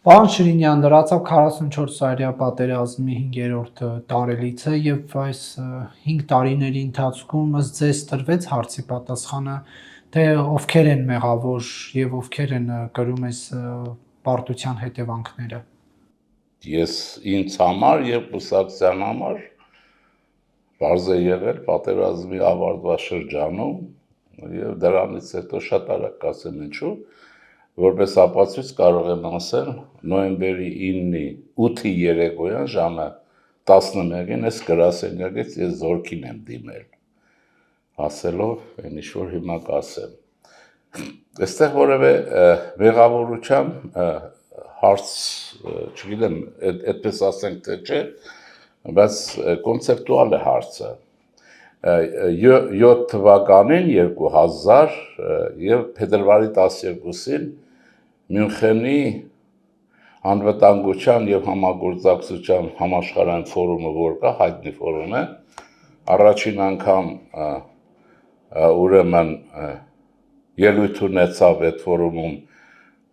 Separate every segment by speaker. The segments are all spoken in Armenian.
Speaker 1: Պարոն Շիրինյան, լրացավ 44-տարյա պատերազմի 5-րդ տարելիցը եւ այս 5 տարիների ընթացքում ըստ ձեզ տրվեց հարցի պատասխանը, թե ովքեր են մեղավոր եւ ովքեր են կրում այս պարտության հետևանքները։
Speaker 2: Ես ինձ համար եւ կուսակցության համար բարձ է եղել պատերազմի ավարտված շրջանում եւ դրանից հետո շատ արագ կասեմ ինչու, որպես ապացույց կարող եմ ասել նոյեմբերի 9-ի 8-ի երեկոյան ժամը 11-ին այս գրասենյակից ես զորքին եմ դիմել, ասելով այն ինչ որ հիմա կասեմ։ Այստեղ որևէ մեղավորության հարց, չգիտեմ, այդպես ասենք թե չէ, բայց կոնցեպտուալ է հարցը։ 7 թվականին 2000 եւ փետրվարի 12-ին Մյունխենի անվտանգության եւ համագործակցության համաշխարհային ֆորումը, որ կա, հայտնի ֆորում է, առաջին անգամ ուրեմն ելույթ ունեցավ այդ ֆորումում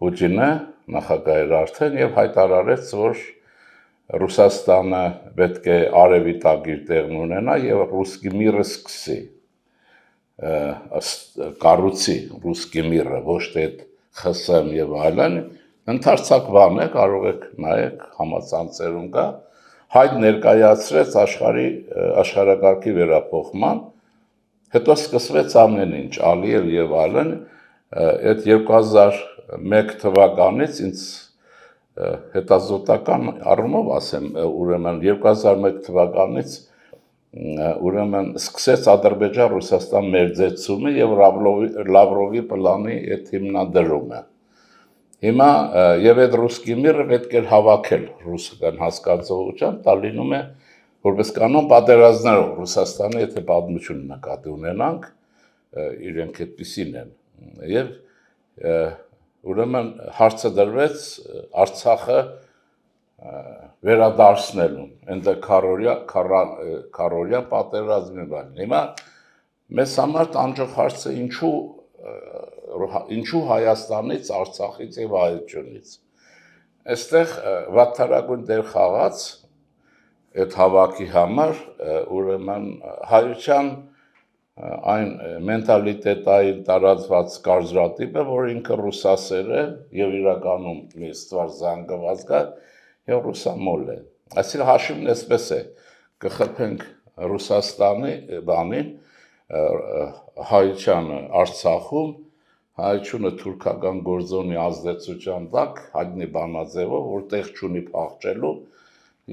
Speaker 2: Պուտինը, նախագահը արդեն եւ հայտարարեց, որ Ռուսաստանը պետք է արևի տակիր տեղն ունենա եւ ռուսկի միրը սկսի կառուցի ռուսկի միրը, ոչ թե ԽՍՀՄ եւ այլն, ընդարձակ բան է, կարող եք նայեք համացանցերում կա, հայտ ներկայացրեց աշխարհակարգի վերափոխման, հետո սկսվեց ամեն ինչ, Ալիև եւ այլն, այդ 2001 թվականից ինձ հետազոտական առումով ասեմ, ուրեմն 2001 թվականից ուրեմն սկսեց Ադրբեջան-Ռուսաստան մերձեցումը եւ Լավրովի պլանի այդ հիմնադրումը։ Հիմա եւ այդ ռուսկի միրը պետք է հավաքել ռուսական հասկացողությամբ, դա լինում է որպես կանոն պատերազմներով Ռուսաստանի, եթե պատմություն նկատի ունենանք, իրենք այդպեսին են։ Եվ ուրեմն հարցը դրվեց Արցախը վերադարձնելուն, այնտեղ քարորյա պատերազմի բան։ Հիմա մեզ համար տանջող հարցը ինչու Հայաստանից, Արցախից եւ Հայությունից։ Այստեղ վատթարագույն դեր խաղաց այդ հավաքի համար, ուրեմն հայության այն մենտալիտետային տարածված կարծրատիպը, որ ինքը ռուսասեր է եւ իրականում մի ստվար զանգված կա եւ ռուսամոլ է։ Այսինքն հաշիվն էսպես է, կխփենք Ռուսաստանի բանին, հայությանը Արցախում, հայությունը թուրքական գործոնի ազդեցության տակ, հայտնի բանաձևով, որ տեղ չունի փախչելու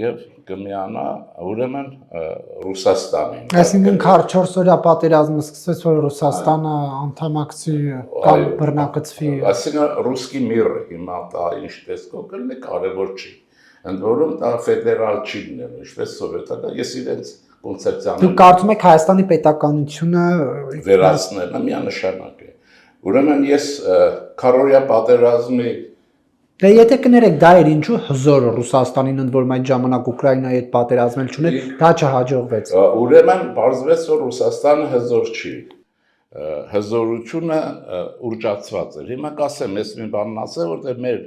Speaker 2: եւ կմիանա ուրեմն Ռուսաստանին։
Speaker 1: Այսինքն 44-օրյա պատերազմը սկսվեց, որ Ռուսաստանը անդամակցի կամ բռնակցվի։
Speaker 2: Այսինքն ռուսկի միրը հիմա դա ինչ տեսքով կլինի, կարևոր չի։ Ընդ որում դա ֆեդերալ չի լինելու, ինչպես սովետական, ես իրենց կոնցեպցիան։
Speaker 1: Դուք կարծում եք Հայաստանի պետականությունը
Speaker 2: վերացնելը միանշանակ է։ Ուրեմն ես քարորյա պատերազմի
Speaker 1: Դե եթե կներեք, դա էր ինչու հզոր Ռուսաստանին, ընդ որում այդ ժամանակ Ուկրաինայի հետ պատերազմել չուներ, դա չհաջողվեց։
Speaker 2: Ուրեմն բարձվեց, որ Ռուսաստանը հզոր չի։ Հզորությունը ուռճացված էր։ Հիմա կասեմ, ես մի բան ասեմ, որտեղ մեր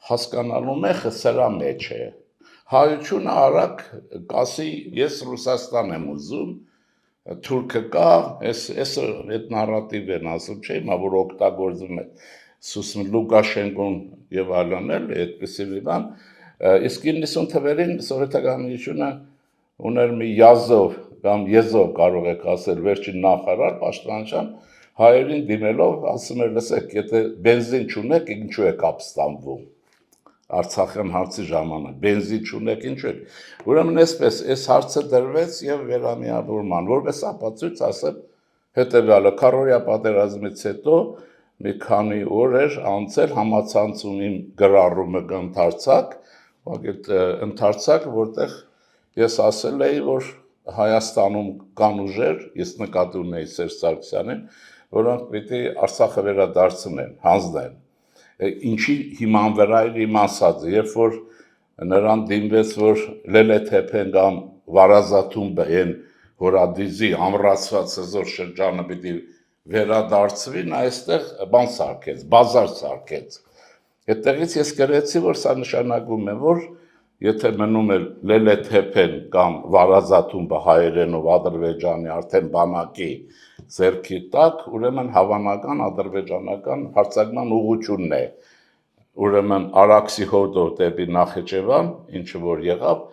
Speaker 2: հասկանալու մեխը սրա մեջ է։ Հայությունը արագ կասի, ես Ռուսաստան եմ ուզում, թուրքը կա, այդ նարատիվ են ասում, չէ՞, հիմա որ օգտագործում է Լուկաշենկոն եւ այլն էլ այդպեսի մի բան, իսկ 90 թվերին սովետական միությունը ուներ մի Յազով կամ Եզով կարող եք ասել վերջին նախարար պաշտպանության հայերին դիմելով ասում էր լսեք, եթե բենզին չունեք, ինչու եք ապստամբում Արցախյան հարցի ժամանակ, բենզին չունեք, ինչու եք։ Ուրեմն այսպես, այս հարցը դրվեց եւ վերամիավորման, որպես ապացույց ասեմ հետեւյալը, քարորյա պատերազմից հետո մի քանի օր էր անցել համացանցում իմ գրառումը ընթարցակ, որտեղ ես ասել էի, որ Հայաստանում կան ուժեր, ես նկատի ունեի Սերժ Սարգսյանին, որոնք պիտի Արցախը վերադարձնեն, հանձնեն։ Ինչի հիման վրա էր իմ ասածը, երբ որ նրան դիմվեց, որ Լելեթեփեն կամ Վարազատում բեն Հորադիզի ամրացված հզոր շրջանը պիտի վերադարձվի, նա այստեղ բան սարքեց, բազար սարքեց։ Այդտեղից ես գրեցի, որ սա նշանակում է, որ եթե մնում է Լելեթեփեն կամ Վարազատումբը հայերենով Ադրբեջանի արդեն բանակի ձեռքի տակ, ուրեմն հավանական ադրբեջանական հարձակման ուղղությունն է։ Ուրեմն Արաքսի հոտով դեպի Նախիջևան, ինչը որ եղավ,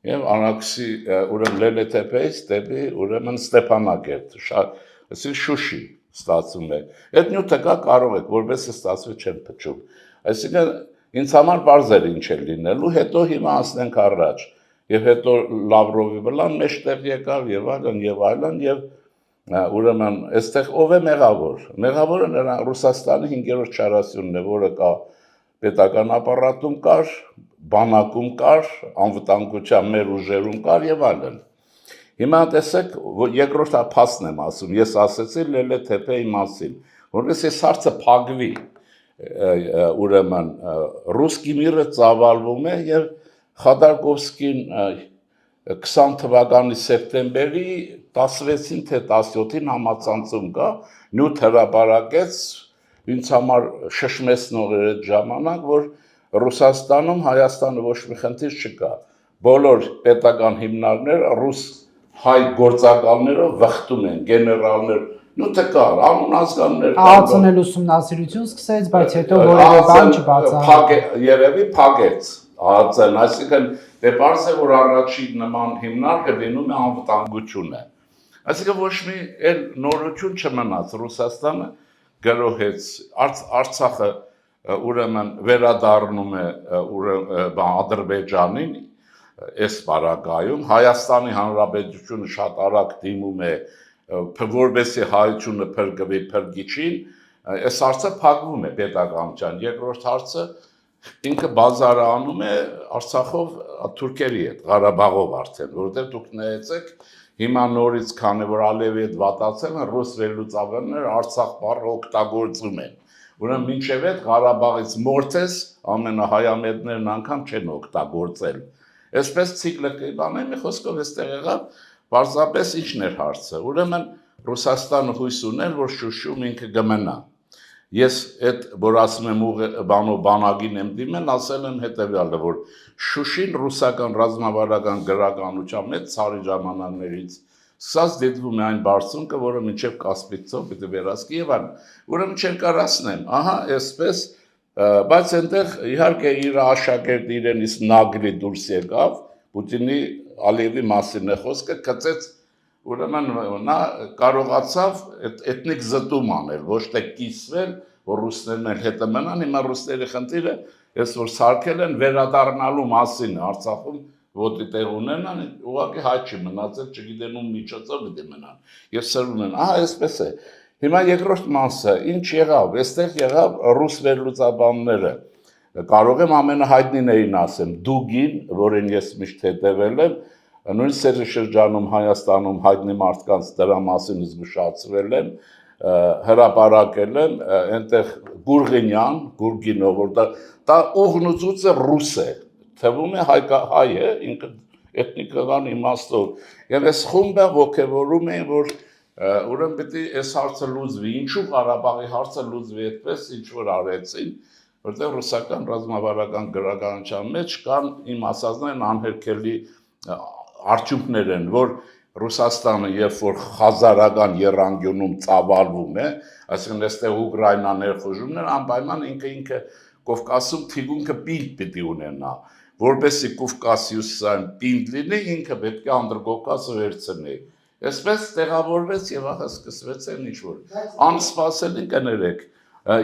Speaker 2: եւ Արաքսի ուրեմն Լելեթեփեից դեպի ուրեմն Ստեփանագերտ, այսինքն Շուշի ստացվում է։ Այդ նյութը կա, կարող եք, որովհետեւ ստացվի չեն փչում։ Այսինքն ինձ համար բարձ էր ինչ է լինելու, հետո հիմա ասենք առաջ, եւ հետո Լավրովի վլան մեջտեղ եկավ եւ այլն եւ ուրեմն այստեղ ով է մեղավոր։ Մեղավորը նրա Ռուսաստանի 5-րդ չարասյունն է, որը կա պետական ապարատում կար, բանակում կար, անվտանգության մեր ուժերում կար եւ այլն։ Հիմա տեսեք, երկրորդ փաստն եմ ասում, ես ասեցի Լելեթեփեի մասին, որովհետեւ այս հարցը փակվի, ուրեմն ռուսկի միրը ծավալվում է եւ Խադարկովսկին 20 թվականի սեպտեմբերի 16-ին թե 17-ին համացանցում կա, նյութ հրապարակեց ինձ համար շշմեցնող էր այդ ժամանակ, որ Ռուսաստանում Հայաստանը ոչ մի խնդիր չկա, բոլոր պետական հիմնարկները ռուս հայ գործակալներով վխտում են, գեներալներ, նյութը կար, անուն ազգաններ կան։
Speaker 1: ԱԱՑ-ն էլ ուսումնասիրություն սկսեց, բայց հետո որևէ բան չբացահայտվեց։
Speaker 2: Երևի փակեց ԱԱՑ-ն, այսինքն դե պարզ է, որ առաջին նման հիմնարկը լինում է անվտանգությունը։ Այսինքն ոչ մի էլ նորություն չմնաց, Ռուսաստանը գրոհեց, Արցախը ուրեմն վերադառնում է Ադրբեջանին, այս բարակայում, Հայաստանի Հանրապետությունը շատ արագ դիմում է, որովհետեւ հայությունը փրկվի փրկիչին, այս հարցը փակվում է պետականության, երկրորդ հարցը ինքը բազարը անում է Արցախով թուրքերի հետ, Ղարաբաղով արդեն, որովհետեւ դուք նայեցեք, հիմա նորից քանի որ Ալիևի հետ վատացել են, ռուս վերլուծաբաններ Արցախ բառը օգտագործում են։ Ուրեմն մինչև այդ Ղարաբաղից մորթես ամենահայամետներն անգամ չեն օգտագործել։ Այսպես ցիկլը կբանե, մի խոսքով այստեղ եղավ, պարզապես ինչն էր հարցը։ Ուրեմն Ռուսաստանը հույս ուներ, որ Շուշում ինքը կմնա։ Ես այդ որ ասում եմ բանակին եմ դիմել, ասել եմ հետեւյալը, որ Շուշին ռուսական ռազմավարական գրականության մեջ ցարի ժամանակներից սկսած դիտվում է այն բարձունքը, որը մինչև Կասպից ծով պիտի վերահսկի եւ այլն։ Ուրեմն չերկարացնեմ, ահա այսպես, բայց այնտեղ իհարկե իր աշակերտ իրենից Նագրի դուրս եկավ, Պուտինի Ալիևի մասին է խոսքը, գծեց, ուրեմն նա կարողացավ էթնիկ զտում անել, ոչ թե կիսվել, որ ռուսներն էլ հետը մնան, հիմա ռուսների խնդիրը, ես որ սարքել են վերադառնալու մասին Արցախում ոտի տեղ ունենան, ուղղակի հայ չի մնացել, չգիտեն ում միջոցով պիտի մնան, եւ սրվում են, ահա այսպես է։ Հիմա երկրորդ մասը, ինչ եղավ, այստեղ եղավ ռուս վերլուծաբանները, կարող եմ ամենահայտնիներին ասեմ, Դուգին, որին ես միշտ հետևել եմ, նույն Սերժի շրջանում Հայաստանում հայտնի մարդկանց դրա մասին զգուշացրել եմ, հրապարակել եմ, այնտեղ Գուրգինյան, Գուրգինով, որ դա ուղնուցուցը ռուս է, թվում է հայ է, ինքը էթնիկական իմաստով, եւ այս խումբը ողջևորում են, որ ուրեմն պետք է այս հարցը լուծվի, ինչու Ղարաբաղի հարցը լուծվի այդպես, ինչ որ արեցին, որտեղ ռուսական ռազմավարական գրականության մեջ կան իմ ասածներն անհերքելի արդյունքներ են, որ Ռուսաստանը երբ որ խազարական եռանկյունում ծավալվում է, այսինքն այստեղ Ուկրաինա ներխուժումներ, անպայման ինքը Կովկասում թիգունքը պինդ պիտի ունենա, որպեսզի Կովկասիուսային պինդ լինի, ինքը պետք է Անդրկովկասը վերցնի։ Այսպես տեղավորվեց եւ ահա սկսվեց այն ինչ որ անսպասելի կներեք։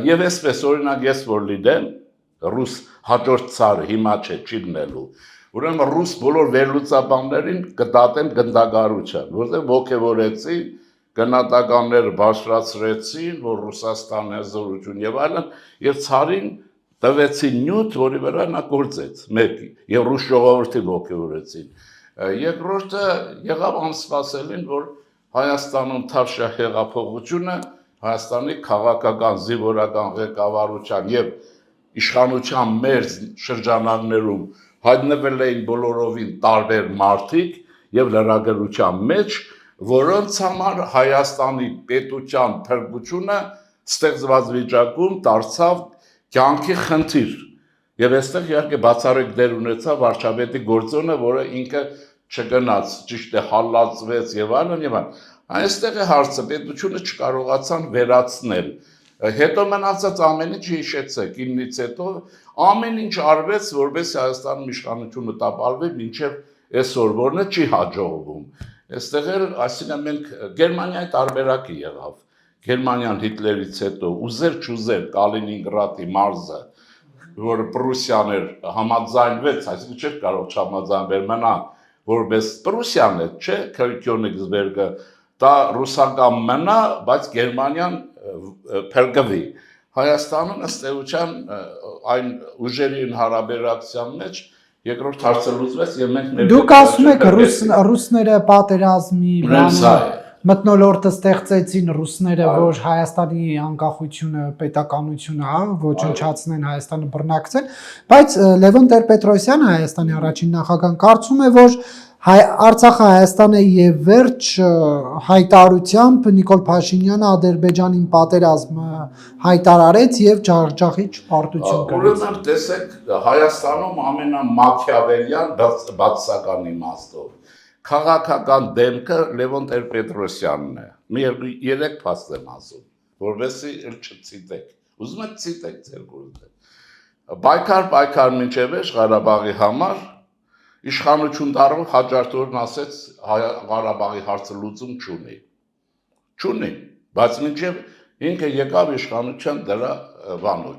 Speaker 2: Եվ այսպես օրինակ ես որ լինեմ ռուս հաջորդ ցարը հիմա չի լինելու։ Ուրեմն ռուս բոլոր վերլուծաբաններին կդատեն գնդակահարության, որտեղ ողջևորեցին, գնահատականները բարձրացրեցին, որ Ռուսաստանը զորություն եւ այլն, եւ ցարին տվեցին նյութ, որի վրա նա գործեց, մեկի, եւ ռուս ժողովրդի ողջևորեցին։ Երկրորդը եղավ անսպասելին, որ Հայաստանում թավշա հեղափոխությունը Հայաստանի քաղաքական զինվորական ղեկավարության եւ իշխանության մեր շրջանակներում հայտնվել էին բոլորովին տարբեր մարդիկ եւ լրագրության մեջ, որոնց համար Հայաստանի պետության փրկությունը ստեղծված վիճակում դարձավ կյանքի խնդիր։ Եվ այստեղ իհարկե բացառիկ դեր ունեցավ վարչապետի գործոնը, որը ինքը չգնաց, ճիշտ է հալածվեց եւ այլն եւ այլն։ Այստեղ է հարցը, պետությունը չկարողացան վերացնել։ Հետո մնացած ամեն ինչ հիշեցեք, իննից հետո ամեն ինչ արվեց, որպես Հայաստանում իշխանությունը տապալվի, մինչև այսօր, որն է չի հաջողվում։ Այստեղ էլ, այսինքն մենք Գերմանիայի տարբերակը եղավ։ Գերմանիան Հիտլերից հետո ուզեր չուզեր Կալինինգրադի մարզը, որ Պրուսիան էր, համաձայնվեց, այսինքն չէր կարող չհամաձայնվել, մնա որպես Պրուսիան է, չէ, Քյոնիգսբերգը, դա ռուսական մնա, բայց Գերմանիան փրկվի։ Հայաստանում ըստ էության այն ուժերի հարաբերակցության մեջ երկրորդ հարցը լուծվեց եւ մենք
Speaker 1: Դուք ասում եք ռուսները պատերազմի մթնոլորտը ստեղծեցին ռուսները, որ Հայաստանի անկախությունը, պետականությունը, ոչնչացնեն, Հայաստանը բռնակցեն, բայց Լևոն Տեր-Պետրոսյանը, Հայաստանի առաջին նախագահան, կարծում է, որ Արցախը Հայաստան է եւ վերջ հայտարարությամբ Նիկոլ Փաշինյանը Ադրբեջանին պատերազմ հայտարարեց եւ ջախջախի չպարտություն կրեց։
Speaker 2: Ուրեմն տեսեք, Հայաստանում ամենամաքիավելյան բացասական իմաստով քաղաքական դեմքը Լևոն Տեր-Պետրոսյանն է։ Մի երեք փաստ եմ ասում, որովհետեւ չցիտեք։ Ուզում եք ցիտեք ձեր գործը։ Պայքար մինչև Ղարաբաղի համար իշխանություն դառնալ հաջորդ օրն ասեց Ղարաբաղի հարցը լուծում չունի, բայց մինչև ինքը եկավ իշխանության դրա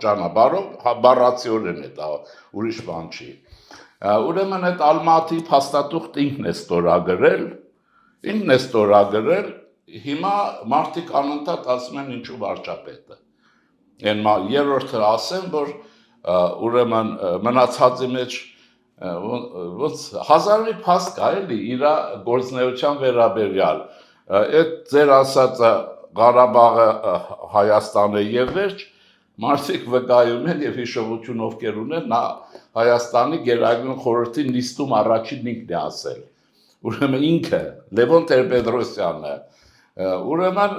Speaker 2: ճանապարհով բառացիորեն է դա ուրիշ բան չի։ Ուրեմն այդ Ալմատի փաստաթուղթ ինքն է ստորագրել, հիմա մարդիկ անընդհատ ասում են ինչու վարչապետը։ Այն երրորդը ասեմ, որ ուրեմն մնացածի մեջ ոնց հազարի փաստ կա էլի իր գործնեության վերաբերյալ այդ ձեր ասածը Ղարաբաղը Հայաստանը եւ վերջ մարդիկ վկայում են եւ հիշողություն ովքեր ունեն նա Հայաստանի Գերագույն խորհրդի նիստում առաջին ինքն է ասել ուրեմն ինքը Լևոն Տեր-Պետրոսյանը ուրեմն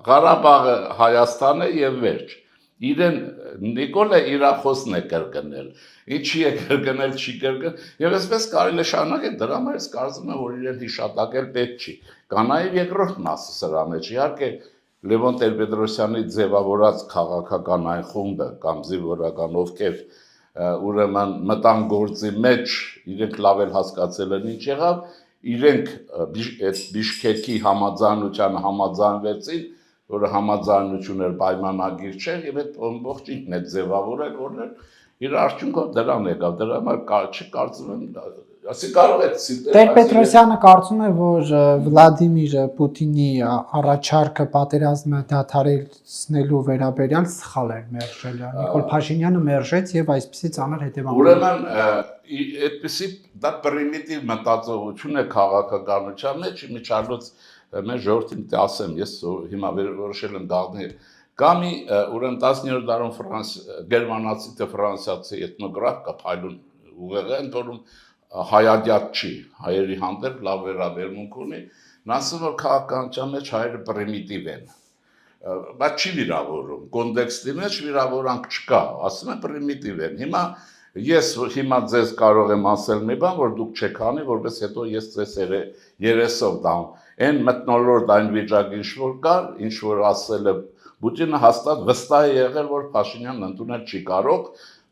Speaker 2: Ղարաբաղը Հայաստանը եւ վերջ իրեն Նիկոլը իրախոսն է կրկնել, ինչի է կրկնել, չի կրկնել, եւ այսպես կարելի է շարունակել, դրա համար ես կարծում եմ, որ իրեն հիշատակել պետք չի։ Կա նաեւ երկրորդ մասը սրա մեջ, իհարկե Լևոն Տեր-Պետրոսյանի ձևավորած քաղաքական այն խումբը կամ զինվորական ովքեր ուրեմն մտան գործի մեջ, իրենք լավ էլ հասկացել են ինչ եղավ, իրենք այդ Բիշքեկի համաձայնությանը համաձայնվեցին որը համաձայնություն էր պայմանագիր չէր եւ այդ ողջ ինքն է ձևավորել որն իր արդյունքով դրան եկավ դրա համար չկարծում եմ ասի կարող է
Speaker 1: Տեր-Պետրոսյանը կարծում է որ Վլադիմիր Պուտինի առաջարկը պատերազմը դադարեցնելու վերաբերյալ սխալ էր մերժել Նիկոլ Փաշինյանը մերժեց եւ այսպեսի ծանր հետևանքներ
Speaker 2: ուրեմն այդպեսի դա պրիմիտիվ մտածողություն է քաղաքականության մեջ միջալոց Մեր ժողովրդին ասեմ, ես հիմա որոշել եմ դառնալ Կամի ուրեմն 19-րդ դարում գերմանացի թե ֆրանսիացի էթնոգրաֆ կա Փայլուն ուղեղեն, որում հայադյաց չի, հայերի հանդեպ լավ վերաբերմունք ունի, նա ասում որ քաղաքականության մեջ հայերը պրիմիտիվ են, բայց չի վիրավորում, կոնտեքստի մեջ վիրավորանք չկա, ասում են պրիմիտիվ են, Ես հիմա ձեզ կարող եմ ասել մի բան, որ դուք չեք անի, որպես հետո ես ձեզ երեսով տամ, այն մտնոլորտ այն վիճակը ինչ-որ կար, ինչ-որ ասել է Պուտինը հաստատ վստահ է եղել, որ Փաշինյանն ընդունել չի կարող,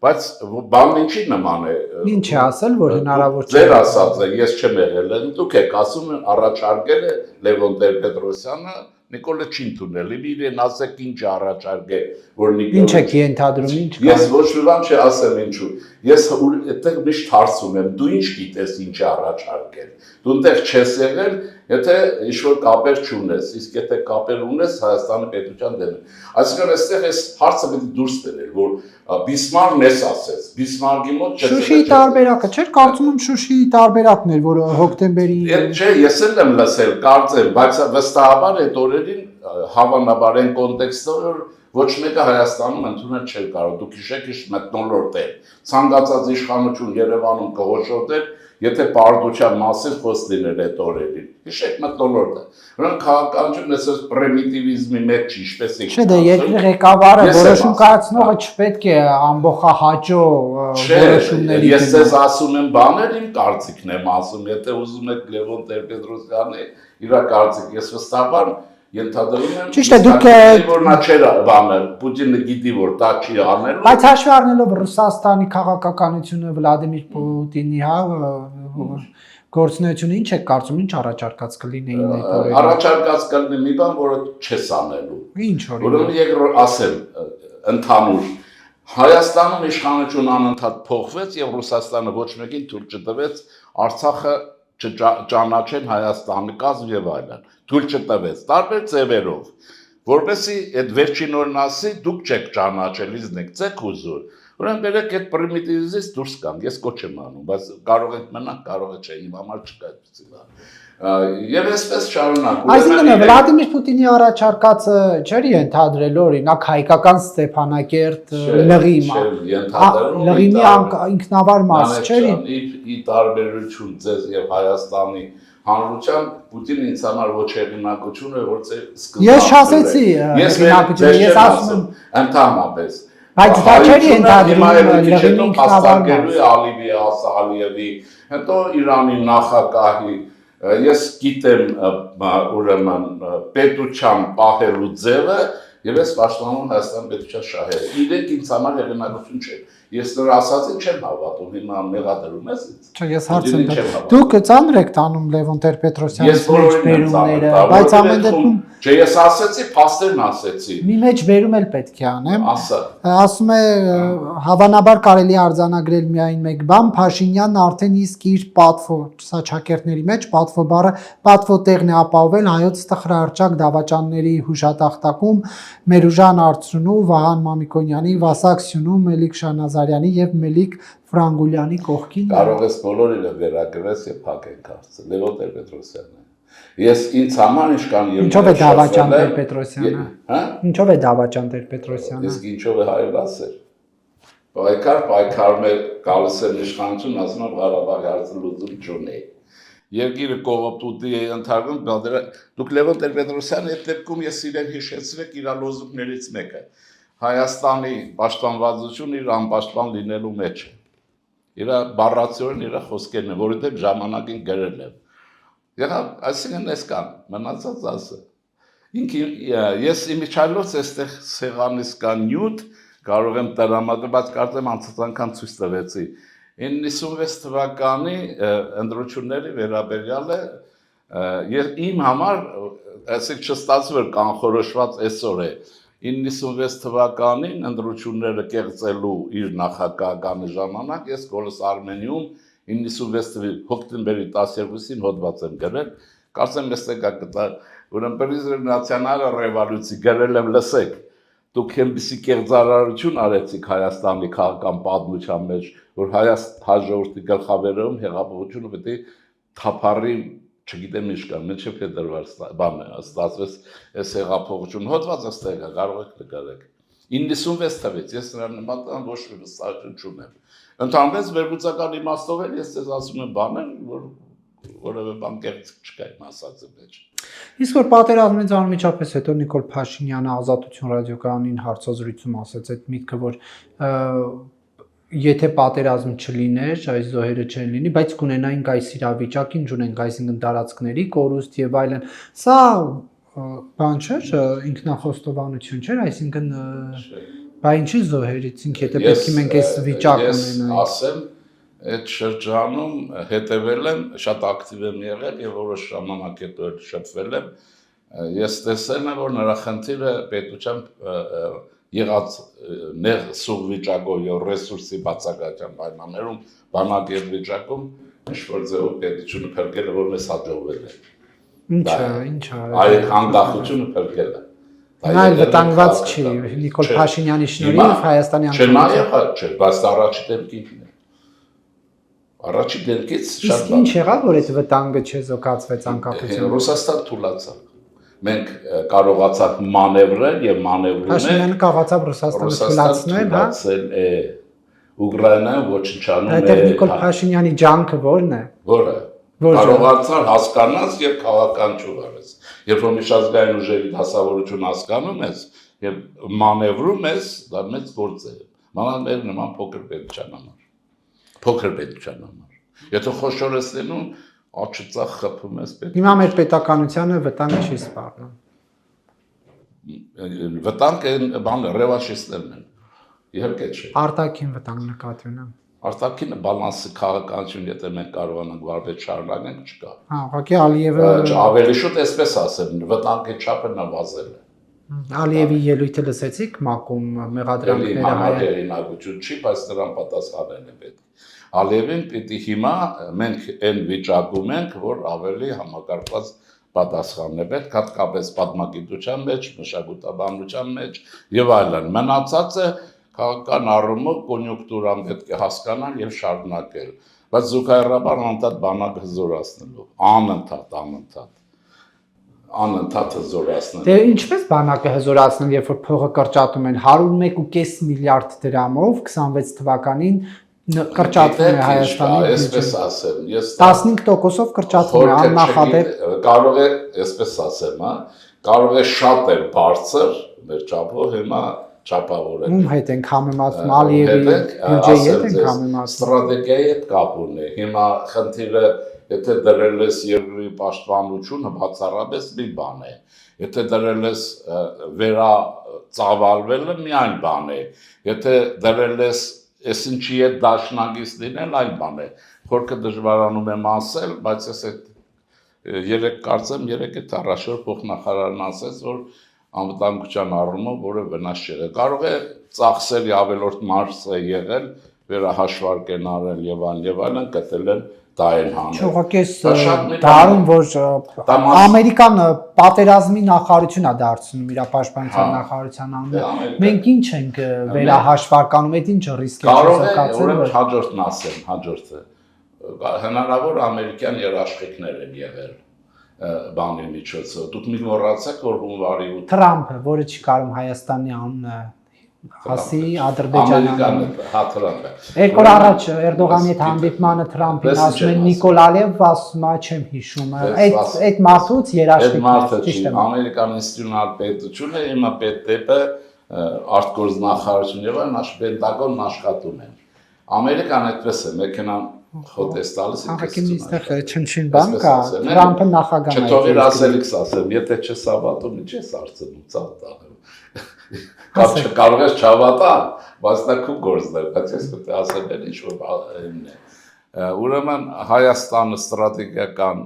Speaker 2: բայց բանն ինչի նման է։
Speaker 1: Ինչ է ասել, որ հնարավոր չէ։
Speaker 2: Ձեր ասածը ես չեմ եղել, դուք եք ասում են առաջարկել է Լևոն Տեր-Պետրոսյանը Նիկոլը չի ընդունել, իրեն ասեք ինչ առաջարկ է, որ Նիկոլը
Speaker 1: Ինչ եք ենթադրում, ինչ կա։
Speaker 2: Ես ոչ մի բան չասեմ ինչու։ Ես այդտեղ միշտ հարց ունեմ, դու ինչ գիտես ինչ է առաջարկել։ Դու այնտեղ չես եղել, եթե ինչ-որ կապեր չունես, իսկ եթե կապեր ունես Հայաստանի պետության դեմ։ Այսինքն այստեղ այս հարցը պետք է դուրս բերել, որ Բիսմարկն էս ասեց, Բիսմարկի մոտ
Speaker 1: Շուշիի տարբերակը չէր, կարծում եմ Շուշիի տարբերակն էր, որ հոկտեմբերի
Speaker 2: Չէ, ես էլ եմ լսել, կարծեմ, բայց վստահաբար այդ օրերին հավանաբար այն կոնտեքստով որ ոչ մեկը Հայաստանում ընդունել չէր կարող, դուք հիշեք ինչ մթնոլորտ էր, ցանկացած իշխանություն Երևանում կհոշոտեր Եթե պարտության մասին խոսք լիներ այդ օրերին, հիշեք մթնոլորտը։ Ուրեմն քաղաքականությունը այսպես պրիմիտիվիզմի մեջ չի, ինչպես եք։
Speaker 1: Չէ, դե երկրի ղեկավարը որոշում կայացնողը չպետք է ամբողջահաճո որոշումների
Speaker 2: Ես ձեզ ասում եմ բաներ, իմ կարծիքն եմ ասում, եթե ուզում եք Լևոն Տեր-Պետրոսյանի իր կարծիք, ես վստահաբար ենթադրում եմ,
Speaker 1: ճիշտ է, դուք
Speaker 2: որ նա չէր բանը, Պուտինը գիտի, որ դա չի անելու։
Speaker 1: Բայց հաշվի առնելով Ռուսաստանի քաղաքականությունը Վլադիմիր Պուտինի գործունեությունը ինչ եք կարծում, ինչ առաջարկած կլինեին այդ օրերին։
Speaker 2: Առաջարկած կլինի մի բան, որը չես անելու։
Speaker 1: Ինչ օրինակ։
Speaker 2: Ուրեմն երկրորդ ասեմ, ընդհանուր Հայաստանում իշխանություն անընդհատ փոխվեց եւ Ռուսաստանը ոչ մեկին թույլ չտվեց Արցախը չճանաչեն Հայաստանի կազմ եւ այլն։ Թույլ չտվեց տարբեր ձևերով, որովհետեւ այդ վերջին օրն ասի դուք չեք ճանաչել, իզնեք ցեք ուզում։ Ուրեմն բերեք այդ պրիմիտիվիզից դուրս գանք, ես կոչ եմ անում, բայց կարող եք մնալ, կարող է չէ, իմ համար չկա այդպեսի բան։ Եվ այսպես շարունակ։
Speaker 1: Այսինքն Վլադիմիր Պուտինի առաջարկածը չէր ենթադրել օրինակ հայկական Ստեփանակերտ լղիմի ինքնավար մաս չէր։
Speaker 2: Ի տարբերություն ձեզ եւ Հայաստանի հանրության Պուտինը ինձ համար ոչ հեղինակություն է, որ սկզբում։
Speaker 1: Ես չասեցի հեղինակություն, ես ասում եմ
Speaker 2: ընդհանրապես։
Speaker 1: Բայց դա չէր ենթադրում լղիմի ինքնավար մաս։
Speaker 2: Ալիևի, Ասալիևի, հետո Իրանի նախագահի ես գիտեմ ուրեմն պետության պահելու ձևը եւ ես պաշտպանում Հայաստան պետության շահերը։ Իրենք ինձ համար հեղինակություն չէ։ Ես նոր ասածին չեմ հավատում, հիմա մեղադրում ես ինձ։
Speaker 1: Չէ, ես հարց եմ դուք ծանր եք տանում Լևոն Տեր-Պետրոսյանի մեջբերումները, բայց ամեն դեպքում
Speaker 2: չէ, ես ասեցի, փաստերն ասեցի։
Speaker 1: Մի մեջբերում էլ պետք է անեմ։
Speaker 2: Ասա։
Speaker 1: Ասում է հավանաբար կարելի է արձանագրել միայն մեկ բան, Փաշինյանն արդեն իսկ իր պատվո, սա ճակերտների մեջ պատվո բառը պատվո տեղն է ապահովել հայոց տխրարճակ դավաճանների հուշատախտակում Մերուժան Արծրունու, Վահան Մամիկոնյանի, Վասակ Սյունու, Մելիք Շանազարյանի եւ Մելիք Ֆրանգուլյանի կողքին։
Speaker 2: Կարող ես բոլորը վերագրես եւ փակենք հարցը։ Լևոն Տեր-Պետրոսյանն է։ Ես ինձ համար ինչքան եւ
Speaker 1: Ինչով է դավաճան Տեր-Պետրոսյանը։
Speaker 2: Հա?
Speaker 1: Ինչով է դավաճան Տեր-Պետրոսյանը։
Speaker 2: Իսկ ինչով է հայր ասել։ Պայքար մեր գալիս է իշխանություն, ասում եմ Ղարաբաղի հարցը լուծում չունի։ Երկիրը կողոպտուտի է ընթարկում, դուք Լևոն Տեր-Պետրոսյանի այդ դեպքում ես իրեն հիշեցրեք իր լոզունգներից մեկը։ Հայաստանի պաշտպանվածությունը իր անպաշտպան լինելու մեջ է։ Իր բառացիորեն իր խոսքերն են, որովհետև ժամանակին գրել եմ։ Եղավ, այսինքն այսքան, մնացած ասը։ Ես իմիջիայլոց այստեղ սեղանիս կա նյութ, կարող եմ տրամադրել, բայց կարծեմ անցած անգամ ցույց տվեցի։ 96 թվականի ընտրությունների վերաբերյալ է իմ համար, այսինքն չստացվում էր կանխորոշված այսօր է 96 թվականին ընտրությունները կեղծելու իր նախագահականի ժամանակ ես Գոլս Արմենիում 96 հոկտեմբերի 12-ին հոդված եմ գրել, կարծեմ մեստեղ կգտա, ուրեմն Պրիզրև նացիոնալ ռևոլյուցի գրել եմ լսեք, դուք այնպիսի կեղծարարություն արեցիք Հայաստանի քաղաքական պատմության մեջ, որ հայ ժողովրդի գլխավերում հեղափոխությունը պետք է թափառի, չգիտեմ ինչ կա, մինչև փետրվար բանը ստացվեց այս հեղափոխությունը, հոդվածը ստեղ է, կարող եք նկարեք։ 96 թվականից ես նրան նման ոչ մի վստահություն չունեմ։ Ընդհանրապես վերլուծական իմաստով էլ ես ձեզ ասում եմ բաներ, որ որևէ բան կեղծ չկա իմ ասածի մեջ։
Speaker 1: Իսկ որ պատերազմից անմիջապես հետո Նիկոլ Փաշինյանը Ազատություն ռադիոկայանին հարցազրույցում ասաց այդ միտքը, որ եթե պատերազմ չլիներ, այս զոհերը չեն լինի, բայց կունենայինք այս իրավիճակին, ունենք այսինքն տարածքների կորուստ եւ այլն։ Սա բան չէր, ինքնախոստովանություն չէր, այսինքն բա ինչի զոհերից, եթե պետք է մենք այս վիճակ ունենայինք։
Speaker 2: Ասեմ, այդ շրջանում հետևել եմ, շատ ակտիվ եմ եղել եւ որոշ ժամանակ հետո շփվել եմ։ Ես տեսել եմ, որ նրա խնդիրը պետությամբ եղած նեղ սուղ վիճակով եւ ռեսուրսի բացակայության պայմաններում բանակեր վիճակում ինչ-որ ձևով պետությունը փրկել է, որ մեզ հաջողվել է։
Speaker 1: Ինչա։
Speaker 2: Այդ անկախությունը փրկել է։
Speaker 1: Նա վտանգված չի Նիկոլ Փաշինյանի շնորհիվ Հայաստանի
Speaker 2: անկախությունը։ Չէ, բայց առաջի դեպքին Առաջի դեպքից շատ
Speaker 1: բան։ Իսկ ինչ եղավ, որ այդ վտանգը չեզոքացվեց անկախությունը։
Speaker 2: Ռուսաստան թուլացավ։ Մենք կարողացանք մանևրել եւ մանևրում ենք։
Speaker 1: Փաշինյանը կարողացավ Ռուսաստանը թուլացնել, հա։
Speaker 2: Ուկրաինան ոչնչանում է։
Speaker 1: Հետո Նիկոլ Փաշինյանի ջանքը ո՞րն է։
Speaker 2: Որը կարողացար հասկանաս եւ քաղաքական ճուղարես։ Երբ որ միջազգային ուժերի դասավորություն հասկանում ես եւ մանևրում ես, դա մեծ գործ է։ Մանավանդ մեր նման փոքր պետության համար։ Եթե խոշոր ես լինում, աչծախ խփում ես պետք։
Speaker 1: Հիմա մեր պետականությունը վտանգ չի սպառնում։
Speaker 2: Վտանգ են բան ռևանշիստներն են։ Իհարկե չէ։
Speaker 1: Արտաքին վտանգ նկատի ունեմ։
Speaker 2: Արտաքինը բալանսի քաղաքականություն, եթե մենք կարողանանք վարվել շարունակենք, չկա։
Speaker 1: Հա, ուղղակի Ալիևը
Speaker 2: ավելի շուտ էսպես ասեմ, վտանգի չափը նվազել է։
Speaker 1: Ալիևի ելույթը լսեցիք ՄԱԿ-ում մեղադրանքները
Speaker 2: հայերենակություն չի, բայց նրան պատասխանել է պետք։ Ալիևին պիտի հիմա մենք այն վիճակում ենք, որ ավելի համակարգված պատասխանն է պետք, հատկապես պատմագիտության մեջ, մշակութաբանության մեջ եւ այլն։ Մնացածը քաղաքական առումով կոնյունկտուրան պետք է հասկանալ եւ շարունակել, բայց զուգահեռաբար անընդհատ բանակ հզորացնելով, անընդհատ հզորացնելով։
Speaker 1: Դե ինչպես բանակը հզորացնել, երբ որ փողը կրճատում են 101.5 միլիարդ դրամով 26 թվականին կրճատվում է Հայաստանի
Speaker 2: այսպես ասեմ, ես
Speaker 1: 15%-ով կրճատվում է աննախադեպ։
Speaker 2: Կարող է, այսպես ասեմ, հա, կարող է շատ էր բարձր մեր չափով, հիմա չափավոր է։
Speaker 1: Ում հետ ենք համեմատվում, Ալիևի բյուջեի հետ ենք համեմատվում։
Speaker 2: Ստրատեգիայի հետ կապ ունի։ Հիմա խնդիրը, եթե դրել ես երկրի պաշտպանությունը, բացառապես մի բան է։ Եթե դրել ես վերածավալվելը, մի այլ բան է։ Եթե դրել ես այսինչի հետ դաշնակից լինել, այլ բան է։ Խորքը դժվարանում եմ ասել, բայց ես այդ կարծեմ երեք այդ առաջավոր փոխնախարարն ասեց, որ անվտանգության առումով որը վնաս չէ։ Կարող է ծախսել ավելորդ մարզը եղել, վերահաշվարկ են արել եւ այլն, գտել են դա են հանել։
Speaker 1: Չողակես դարում որ Ամերիկան պատերազմի նախարարություն է դարձնում իր պաշտպանության նախարարության անունը։ Մենք ինչ ենք վերահաշվարկանում, այդ ինչ ռիսկ է
Speaker 2: ցուցակացել։ Ուրեմն հաջորդն ասեմ, հաջորդը հնարավոր ամերիկյան երաշխիքներ են եղել բանի միջոցով։ Դուք մի մոռացեք, որ հունվարի 8
Speaker 1: Թրամփը, որը չի կարող Հայաստանի անունը ասի Ադրբեջանը։
Speaker 2: Հա, Թրամփը։
Speaker 1: Երկու օր առաջ Էրդողանի հետ հանդիպմանը Թրամփին ասում են Նիկոլ Ալիև ասում է, չեմ հիշում։ Այդ մարդուց երաշխիքներ, ճիշտ է։
Speaker 2: Ամերիկան ինստիտուցիոնալ պետությունը հիմա պետտեպը արտգործնախարարություն եւ այլն Պենտագոնն աշխատում են։ Ամերիկան այդպես է, մեքենան խոտես տալիս
Speaker 1: ինքնստեղ չնչին բան կա, Թրամփը նախագահ է։
Speaker 2: Չթողիր ասելիքս ասեմ, եթե չսավատում, ինչ ես արծնում, ցավ տա։ Կարող ես չհավատալ, բայց դա քո գործն է, բայց ես պետք է ասեմ, ինչ որ ինն է։ Ուրեմն Հայաստանը ստրատեգիական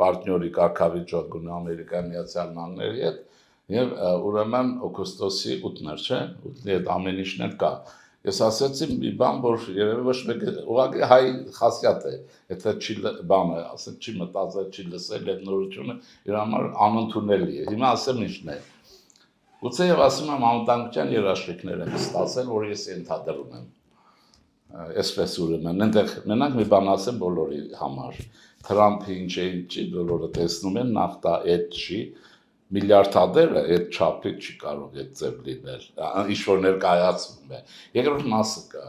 Speaker 2: պարտների կարգավիճակ ունի Ամերիկայի Միացյալ Նահանգների հետ եւ ուրեմն օգոստոսի 8-ն էր, չէ՞, 8-ի հետ ամեն ինչն էլ կա։ Ես ասացի մի բան, որ երևի ոչ մեկ ուղղակի հայ խասյատ է, եթե չի բանը, ասեմ, չի մտածել, չի լսել այդ նորությունը, իր համար անընդունելի է։ Հիմա ասեմ ինչն է։ Գուցե եւ ասում եմ անվտանգության երաշխիքներ են ստացել, որ ես ենթադրում եմ։ Այսպես ուրեմն, այնտեղ մենակ մի բան ասեմ բոլորի համար։ Թրամփը ինչի բոլորը տեսնում են, նավթա այդ չի, միլիարդադերը այդ չափի չի կարող այդ ձև լինել, ինչ որ ներկայացվում է։ Երկրորդ մասը կա։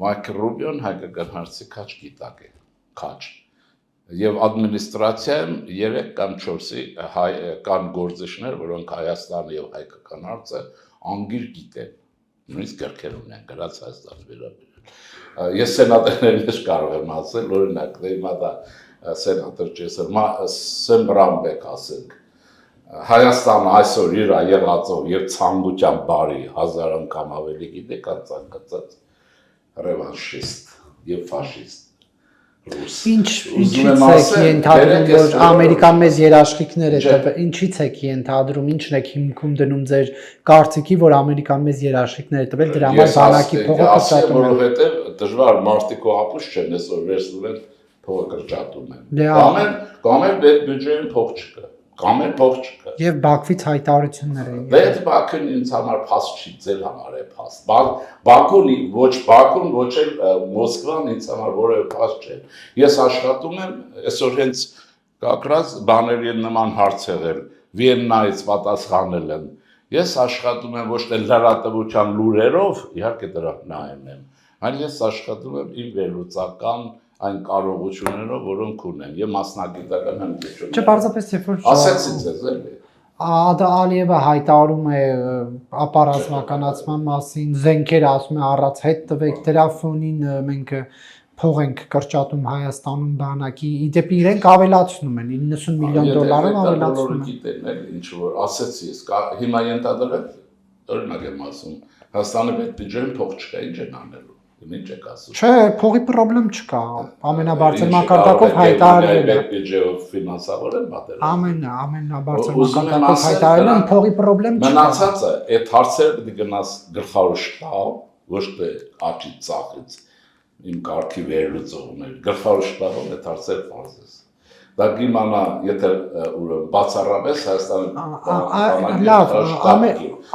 Speaker 2: Մայքլ Ռուբիոն հայկական հարցի քաչ գիտակ է, քաչ։ Եվ ադմինիստրացիայում 3 կամ 4-ի կան գործիչներ, որոնք Հայաստանը եւ հայկական հարցը անգիր գիտեն, նույնիսկ գրքեր ունեն գրած Հայաստանի վերաբերյալ։ Ես սենատորների մեջ կարող եմ ասել, օրինակ, հիմա դա սենատոր չեսր, Սեմ Բրամբեկ ասենք, Հայաստանը այսօր իր եղածով եւ ցանկության բարի 1000 անգամ ավելի գիտե կան ցանկացած ռևանշիստ եւ ֆաշիստ
Speaker 1: Ինչից եք ենթադրում, որ Ամերիկան մեզ երաշխիքներ է տվել, ինչից եք ենթադրում, ինչն եք հիմքում դնում ձեր կարծիքի, որ Ամերիկան մեզ երաշխիքներ է տվել, դրա համար բանակի փողը կրճատում են։
Speaker 2: Որովհետեւ դժվար մարդիկու ապուշ չեն, այսօր վերցնում են փողը կրճատում են։ Կամ էլ բյուջեին փող չկա։ Կամ էլ փող չկա։
Speaker 1: Եվ Բաքվից հայտարարություններ են։
Speaker 2: Դե այդ Բաքուն ինձ համար փաստ չի, ձեր համար է փաստ։ Բաքուն ոչ Բաքուն, ոչ էլ Մոսկվան ինձ համար որևէ փաստ չէ։ Ես աշխատում եմ, այսօր հենց կակրած բաների նման հարց եղել, Վիեննայից պատասխանել եմ։ Ես աշխատում եմ ոչ թե լրատվության լուրերով, իհարկե դրանք նայում եմ, այլ ես աշխատում եմ իմ վերլուծական այն կարողություններով, որոնք ունեմ, եւ մասնագիտական հմտություն։
Speaker 1: Չէ, պարզապես երբ որ
Speaker 2: ասեցի ձեզ էլի։
Speaker 1: Ալիևը հայտարարում է ապառազմականացման մասին, զենքեր ասում է առած հետ տվեք, դրա ֆոնին մենք փող ենք կրճատում Հայաստանում բանակի, իդեպ իրենք ավելացնում են 90 միլիոն դոլարով ավելացնում են։
Speaker 2: Գիտեն էլ ինչ որ ասեցի ես, հիմա ենթադրեք, օրինակ եմ ասում, Հայաստանի պետբյուջեն փող չկա, ինչ են անելու։ Ինչ եք ասում։
Speaker 1: Չէ, փողի խնդրեմ չկա, ամենաբարձր մակարդակով հայտարարել է։
Speaker 2: Պետբյուջեով ֆինանսավորել պատերազմը։
Speaker 1: Ամենաբարձր մակարդակով հայտարարել են, փողի խնդրեմ չկա։
Speaker 2: Մնացածը այդ հարցերը պիտի գնաս գլխավոր շտաբ, ոչ թե աճի ծախից իմ կարգի վերլուծողում էր, գլխավոր շտաբում այդ հարցերը բարձես։ Դա գիմանա, եթե բացառապես Հայաստանի
Speaker 1: լավ,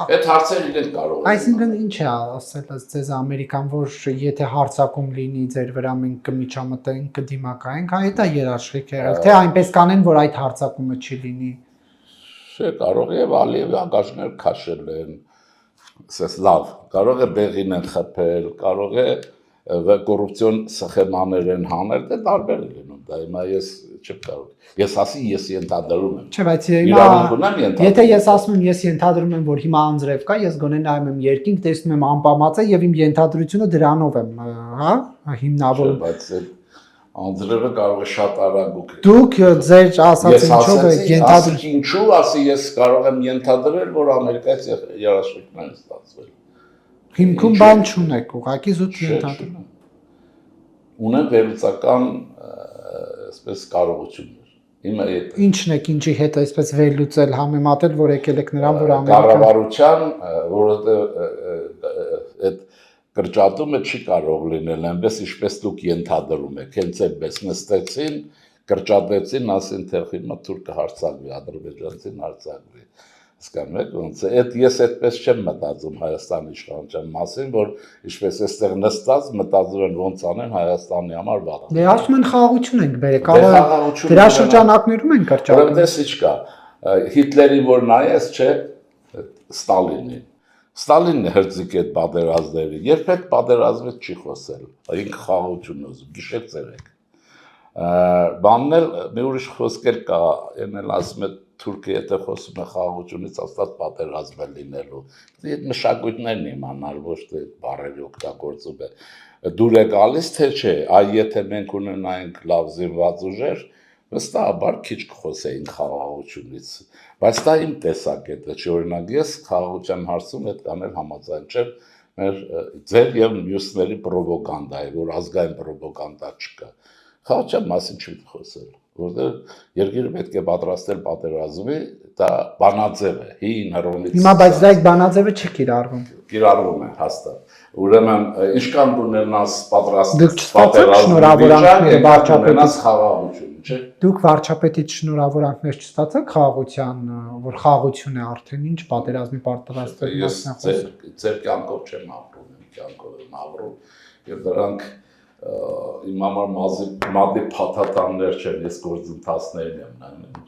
Speaker 2: այդ հարցերը իրենք կարող են։
Speaker 1: Այսինքն ինչ է ասել ձեզ Ամերիկան, որ եթե հարձակում լինի ձեր վրա մենք կմիջամտենք, կդիմակայենք, դա երաշխիք է եղել, թե այնպես կանեն, որ այդ հարձակումը չի լինի։
Speaker 2: Չէ, կարող է Ալիևի անկաշներ քաշել են, ասես լավ, կարող է բեղին են խփել, կարող է կոռուպցիոն սխեմաներ են հանել, դա տարբեր է լինում, դա հիմա ես չեմ կարող։ Ես ասի ես ենթադրում եմ։
Speaker 1: Չէ, բայց հիմա եթե ես ասում եմ ես ենթադրում եմ, որ հիմա անձրև կա, ես գոնե նայում եմ երկինք, տեսնում եմ անպամած է եւ իմ ենթադրությունը դրանով եմ, հա, հիմնավորում։
Speaker 2: Բայց անձրևը կարող է շատ արագ
Speaker 1: Դուք ձեր ասածինչով եք ենթադրում։
Speaker 2: Ինչու ասի ես կարող եմ ենթադրել, որ Ամերիկայից երաշխիքներ են ստացվել։
Speaker 1: Հիմքում բան չունեք, ուղղակի զուտ ենթադրում։
Speaker 2: Ունեն վերլուծական այսպես կարողություններ։ Հիմա
Speaker 1: ինչն եք ինչի հետ այսպես վերլուծել, համեմատել, որ եկել եք նրան, որ Ամերիկան
Speaker 2: կառավարության, որովհետև այդ կրճատումը չի կարող լինել այնպես, ինչպես դուք ենթադրում եք, հենց այդպես նստեցին, կրճատեցին, ասին թե հիմա թուրքը հարձակվի, ադրբեջանցին հարձակվի։ Հասկանում եք, ոնց է, ես այդպես չեմ մտածում Հայաստանի իշխանության մասին, որ ինչպես էստեղ նստած մտածում են ոնց անեն Հայաստանի համար վաղ։
Speaker 1: Դե ասում են խաղաղություն ենք բերել, դրա շրջանակներում են կրճատում։
Speaker 2: Որովհետև ինչ կա, Հիտլերին որ նայես, չէ, Ստալինին։ Ստալինն է հրձիկ այդ պատերազմների, երբեք պատերազմից չի խոսել, ինքը խաղաղություն ուզում, գիշեր ցերեկ։ Բանն էլ մի ուրիշ խոսքեր կա, այն ասում է Թուրքիա եթե խոսում է խաղաղությունից, աստված պատերազմ է լինելու։ Այդ մշակույթներն իմանալ, ոչ թե բառերի օգտագործում է։ Դուր է գալիս թե չէ, այ եթե մենք ունենայինք լավ զինված ուժեր, վստահաբար քիչ կխոսեին խաղաղությունից։ Բայց դա իմ տեսակետը չէ, օրինակ ես խաղաղության հարցում այդքան էլ համաձայն չեմ, մեր ձեր եւ մյուսների պրոպագանդայի, որ ազգային պրոպագանդա չկա։ Խաղաղության մասին չի խոսել, որտեղ երկիրը պետք է պատրաստել պատերազմի, դա բանաձև է, հին հռոմից։
Speaker 1: Հիմա բայց դա այդ բանաձևը չի կիրառվում։
Speaker 2: Կիրառվում է, հաստատ։ Ուրեմն ինչքան ունենաս
Speaker 1: Դուք վարչապետից շնորհավորանքներ չստացաք խաղաղության, որ խաղաղություն է արդեն ինչ պատերազմի պատրաստելու
Speaker 2: մասին։ Ձեր կյանքով չեմ ապրում, իմ կյանքով եմ ապրում, եւ դրանք իմ համար մադի փաթաթաններ չեն, ես գործընթացներն եմ նայում։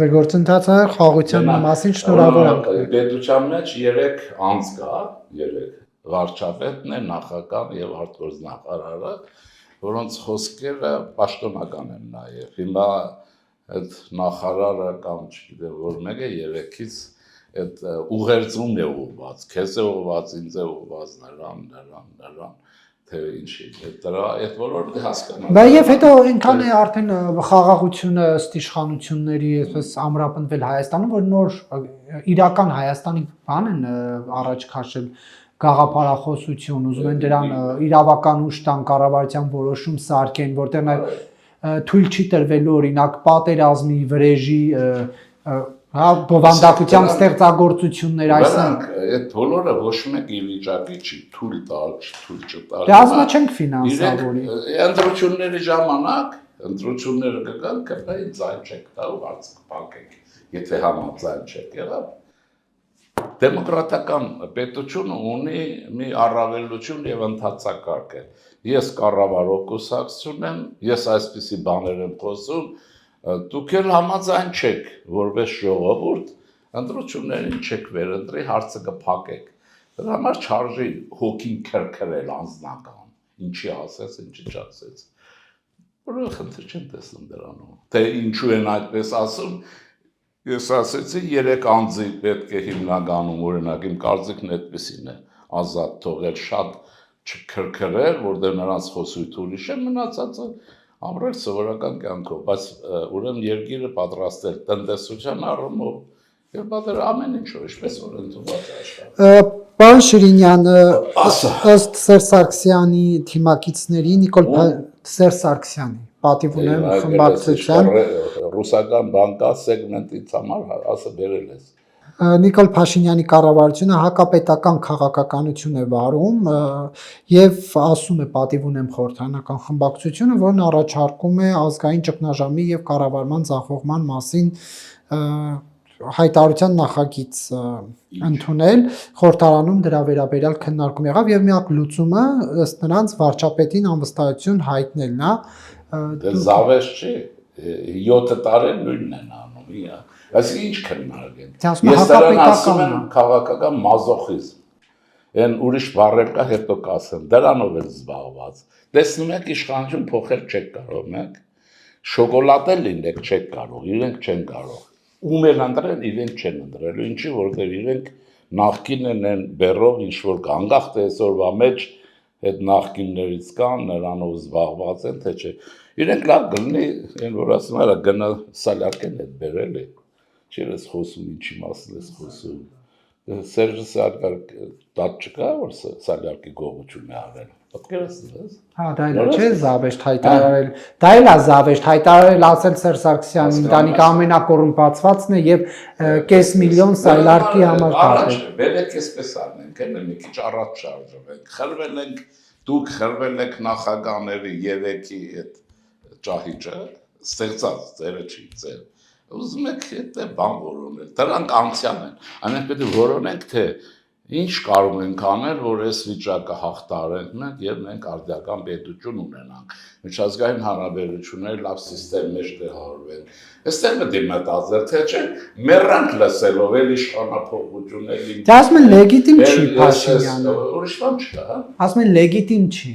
Speaker 1: Դե գործընթացը խաղաղության մասին շնորհավորանք։
Speaker 2: Պետության մեջ 3 անձ կա, 3 վարչապետն է, նախագահն եւ արտգործնախարարը, որոնց խոսքերը պաշտոնական են նաեւ։ Հիմա այդ նախարարը կամ չգիտեմ որ մեկը 3-ից այդ ուղերձումն է ուղված, քեզ է ուղված, ինձ է ուղված, նրան թե ինչի, դրա այդ բոլորը հասկանալ։
Speaker 1: Բայց եւ հետո այնքան է արդեն խաղաղությունը ըստ իշխանությունների այսպես ամրապնդվել Հայաստանում, որ նոր իրական Հայաստանի բան են առաջ քաշել գաղափարախոսություն, ուզում են դրան իրավական ուժ տան, կառավարության որոշում սարքեն, որտեղ թույլ չի տրվելու օրինակ պատերազմի, վրեժի, հա, բովանդակությամբ ստեղծագործություններ այսինքն
Speaker 2: այդ բոլորը ոչ մեկ ի վիճակի չի թույլ տալ, թույլ չտալ։
Speaker 1: Դե ասում չենք ֆինանսավորի։
Speaker 2: Ընտրությունների ժամանակ ընտրությունները կգան, կպեին ձայն չեք տալ, հարց կփակեք, եթե համաձայն չեք եղավ։ Դեմոկրատական պետությունը ունի մի առավելություն եւ ընդհանցակարգ է։ Ես կառավարող կուսակցություն եմ, ես այսպիսի բաներ եմ խոսում, դուք էլ համաձայն չեք, որպես ժողովուրդ, ընտրություններին չեք վերընտրի, հարցը կփակեք։ Դրա համար չարժի հոգին քրքրել անձնական, ինչի ասես, ինչի չասեց։ Որը խնդիր չեմ տեսնում դրանում։ Թե ինչու են այդպես ասում, ես ասեցի 3 անձի պետք է հիմնականում օրինակ իմ կարծիքն այդպեսին է, ազատ թողել, շատ չքրքրել, որտեղ նրանց խոսույթ ուրիշ է, մնացածը ամրել սովորական կյանքով, բայց ուրեմն երկիրը պատրաստել տնտեսության առումով եւ պատեր ամեն ինչով, ինչպես որ ընդունված է աշխարհում։
Speaker 1: Պարոն Շիրինյան, ըստ Սերժ Սարգսյանի թիմակիցների Սերժ Սարգսյանի պատիվ ունեմ խմբակցության
Speaker 2: ռուսական բանկա սեգմենտից համար ասը բերել ես։
Speaker 1: Նիկոլ Փաշինյանի կառավարությունը հակապետական քաղաքականություն է վարում եւ ասում է պատիվ ունեմ խորհրդանական խմբակցությունը, որն առաջարկում է ազգային ճգնաժամի եւ կառավարման ձախողման մասին հայտարարության նախագիծ ընդունել, խորհրդարանում դրա վերաբերյալ քննարկում եղավ եւ միակ լուծումը ըստ նրանց վարչապետին անվստահություն հայտնելն է։
Speaker 2: Դե զավես չի, 7 տարի նույնն են անում, այսինքն ինչ քննարկեն։ Ես դրան ասում եմ քաղաքական մազոխիզմ։ Այն ուրիշ բառեր կա, հետո կասեմ, դրանով է զբաղված։ Տեսնում եք իշխանություն փոխել չեք կարող, մեկ շոկոլադե լինեք չեք կարող, իրենք չեն կարող։ Ում են ընտրել, իրենք չեն ընտրելու, ինչի որտեղ իրենք նախկինն են բերով ինչ որ անգախ թե այսօրվա մեջ այդ նախկիններից կան, նրանով զբաղված են, թե չէ։ Իրենք լավ գտնի, այն որ ասում արա գնա սալարկեն այդ բերել է։ Չէ՞ ես խոսում ինչի մասին ես խոսում։ Սերժը Սարգսյանը դատ չկա որ սալարկի գողություն է արել։ Պատկերացնես։
Speaker 1: Հա, դա էլ չէ զավեշտ հայտարարել։ Դա էլ է զավեշտ հայտարարել ասել Սերժ Սարգսյանն ընտանիքը ամենակոռումպացվածն է եւ կես միլիոն սալարկի համար կապել։
Speaker 2: Բերեք էսպես անենք, այն մի քիչ առաջ շարժվենք։ Խրվել ենք, դուք խրվել եք նախագահների 3-ի այդ ճահիճը, ստեղծած ձերը չի ձեր։ Ուզում եք այդ բան որոնել, դրանք անցյալ են, այնենք պետք է որոնենք, թե ինչ կարող ենք անել, որ այս վիճակը հաղթարենք մենք եւ մենք արդիական պետություն ունենանք, միջազգային հարաբերություններ լավ սիստեմ մեջ տեղավորվեն։ Այստեղ պետք է մտածել, թե չէ, մեռանք լսելով էլ իշխանափոխություններ։
Speaker 1: Դա ասում են լեգիտիմ չի Փաշինյանը։
Speaker 2: Ուրիշ բան չկա, հա։
Speaker 1: Ասում են լեգիտիմ չի։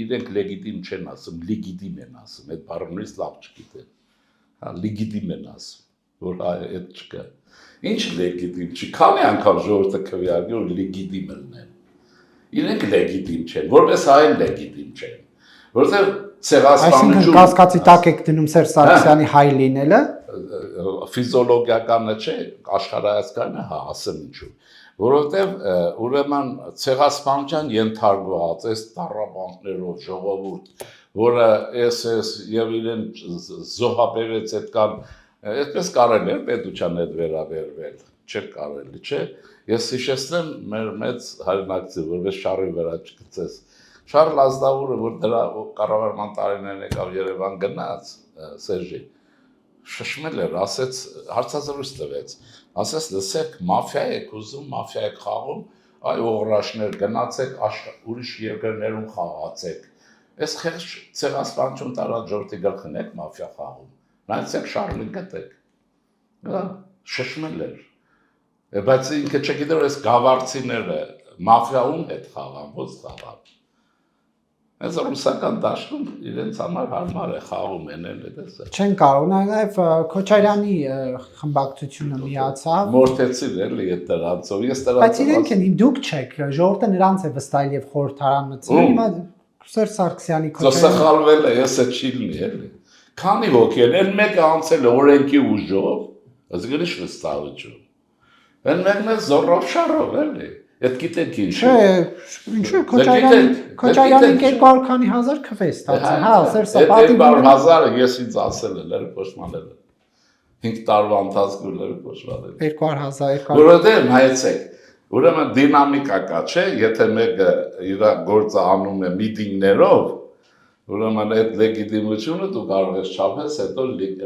Speaker 2: Իրենք լեգիտիմ չեն ասում, լեգիտիմ են ասում, այդ բառերից լավ չգիտեն։ Լեգիտիմ են ասում, որ այդ չկա։ Ինչ լեգիտիմ չի, քանի անգամ ժողովուրդը քվեարկի որ լեգիտիմ լինեն։ Իրենք լեգիտիմ չեն, որպես հայ լեգիտիմ չեն, որովհետև ցեղասպանություն։
Speaker 1: Այսինքն կասկածի տակ եք դնում Սերժ Սարգսյանի հայ լինելը։
Speaker 2: Ֆիզիոլոգիականը չէ, աշխարհայացքանը, հա, ասեմ ինչու։ Որովհետև ուրեմն ցեղասպանության ենթարկված այս տառապանքներով ժողովուրդ, որը էս եւ իրեն զոհաբերեց այդքան այդպես կարելի է պետության հետ վերաբերվել, չէ կարելի, չէ։ Ես հիշեցնեմ մեր մեծ հայրենակցի, որպես Շարի վրա չգծես։ Շարլ Ազնավուրը, որ դրա կառավարման տարիներն եկավ Երևան գնաց, Սերժի, շշմել էր, ասեց, հարցազրույց տվեց, ասեց, լսեք, մաֆիա եք ուզում, մաֆիա եք խաղում, այ օղրաշներ գնացեք, ուրիշ երկրներում խաղացեք։ Այս խեղճ ցեղասպանություն տարած ժողովրդի գլխին եք մաֆիա խաղում։ Նայեցեք Շարլին գտեք։ Դա շշմել էր։ Բայց ինքը չգիտեր որ այս գավառցիները մաֆիաում հետ խաղան, ո՞ց խաղան։ Այս ռուսական դաշտում իրենց համար հարմար է խաղում են այդպես։
Speaker 1: Չեն կարող, նաև Քոչարյանի խմբակցությունը միացավ։
Speaker 2: Մորթեցին էլի այդ դրանցով։ Ես դրանց
Speaker 1: Բայց իրենք են, դուք չեք, ժողովուրդը նրանց է վստահել եւ խորհրդարան մտցրել։ Հիմա Սերժ Սարգսյանի
Speaker 2: Քոչարյանը սխալվել է, ես չի լինի էլի։ Քանի ոգի են, այն մեկը անցել է օրենքի ուժով, ասկերիչ վստահություն։ Այն մեկն է զորով շարով էլի։ Այդ գիտեք ինչ։
Speaker 1: Չէ, ինչու Քոչարյանին 200 քանի հազար քվե ստացել։ Հա, Սերժ Սապատին
Speaker 2: 200,000-ը ես ինձ ասել եմ, լերը փոշմանել եմ։ 5 տարվա ընթացքում լերը փոշմանել։
Speaker 1: 200,000
Speaker 2: Որովհետև նայեցեք, ուրեմն դինամիկա կա, չէ, եթե մեկը իր գործը անում է միտինգներով, ուրեմն այդ լեգիտիմությունը դու կարող ես չափես հետո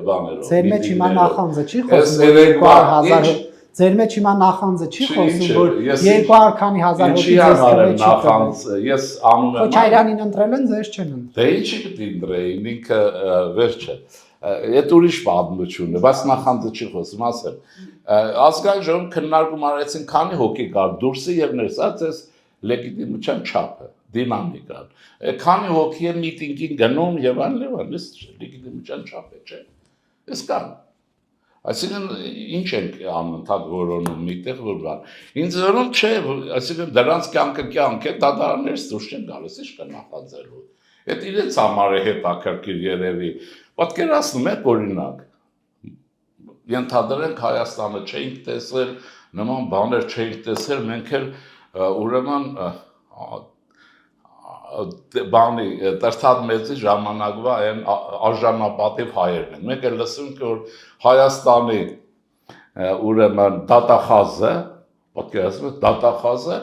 Speaker 2: բաներով։
Speaker 1: Ձեր մեջ հիմա նախանձը չի խոսում 200,000 Ձեր մեջ հիմա նախանձը չի խոսում, որ 200 քանի հազար հոգի ձեզ մեջ
Speaker 2: նախանձ, ես անում եմ։
Speaker 1: Քոչարյանին ընտրել են, ձեզ չեն ընտրել։
Speaker 2: Դե ինչի՞ պետք է ընտրեին, ինքը վերջը։ Այդ ուրիշ պատմություն է, բայց նախանձը չի խոսում, ասեմ։ Ազգային ժողովում քննարկում արեցին, քանի հոգի կար դուրսի եւ ներս, այս լեգիտիմության չափը, դինամիկան։ Քանի հոգի է միտինգին գնում եւ այլն, լեգիտիմության չափը, չէ։ Իսկան։ Այսինքն ինչ ենք անընդհատ որոնում միտեղ որ բան։ Ինձ որոնում չէ, այսինքն դրանց կյանք է, դատարաններից դուրս չեն գալիս, ի՞նչ կա նախաձեռնելու։ Այդ իրենց համար է հետաքրքիր երևի։ Պատկերացնում եք օրինակ։ Ենթադրենք Հայաստանը չէինք տեսել, նման բաներ չէինք տեսել, մենք էլ ուրեմն բանի Տրթատ մեծի ժամանակվա այն արժանապատիվ հայերն են։ Մենք էլ լսում ենք, որ Հայաստանի ուրեմն դատախազը, պատկերացնում եք, դատախազը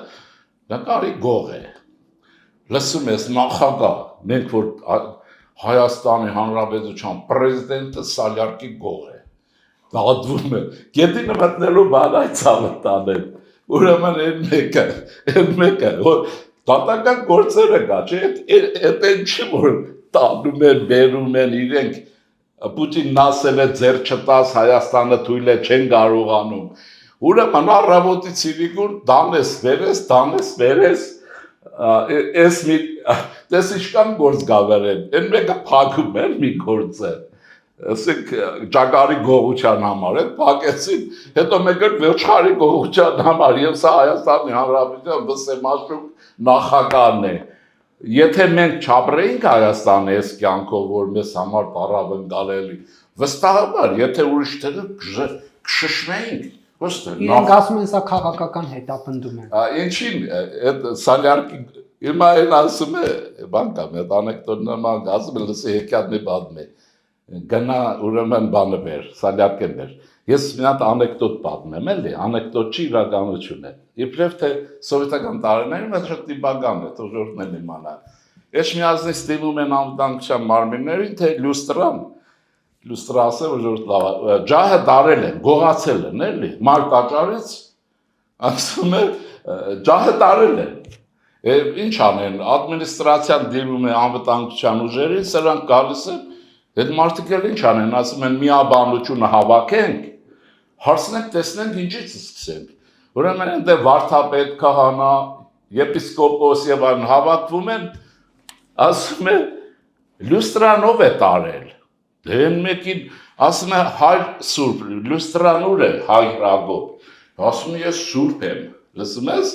Speaker 2: նկարի գող է։ Լսում ես նախագահ, մենք որ Հայաստանի Հանրապետության պրեզիդենտը սալյարկի գող է։ Դատվում է։ Գետինը մտնելու բան այդ ցավը տանել։ Ուրեմն այն մեկը, դատական գործերը կա, չէ՞, այդ այն չի, որ տանում են, բերում են իրենք, Պուտինն ասել է ձեր չտաս Հայաստանը թույլ է չեն կարողանում։ Ուրեմն առավոտից իրիկուն դանես վերես, ես մի, տես ինչքան գործ գավերեն, են մեկը փակում են մի գործը, ասենք ճագարի գողության համար, այդ փակեցին, հետո մեկը ոչխարի գողության համար, և սա Հայաստանի Հանրապետության վսեմաշուկ նախագահն է։ Եթե մենք չապրեինք Հայաստանը այս կյանքով, որ մեզ համար տարավ ընկալելի, վստահաբար, եթե ուրիշ տեղը կշշմեինք,
Speaker 1: իրենք ասում են սա քաղաքական հետապնդում է։
Speaker 2: Ինչին, այդ սալյարկի, հիմա այն ասում է, բան կա, այդ անեկդոտ նման, ասում է, լսի հեքիաթ մի պատմ է, գնա ուրեմն բանը բեր, սալյարկեն բեր։ Ես մի հատ անեկդոտ պատմեմ, էլի, անեկդոտ չի իրականություն է։ Իբրև թե սովետական տարիներին մեծ շատ տիպական է, ժողովուրդն էլ իմանա։ Էջմիածնի ստիվում են անվտանգության մարմիններին, թե լյուստրա ասել, որ ժողովուրդ լավ, ջահը դարել են, գողացել են, էլի, մար տաճարից, ասում է, ջահը դարել են։ Ինչ անեն, ադմինիստրացիան դիմում է անվտանգության ուժերին, սրանք գալիս են, այդ մարդիկ էլ ինչ անեն, ասում են միաբանությունը հավաքենք, հարցնենք, տեսնենք ինչից սկսենք։ Ուրեմն այնտեղ վարդապետ, քահանա, եպիսկոպոս եւ այլն հավաքվում են, ասում է լյուստրան ով է տարել։ Դեն մեկին ասում է հայր սուրբ, լյուստրան ուր է հայ Ռագոբ։ Ասում է ես սուրբ եմ, լսում ես։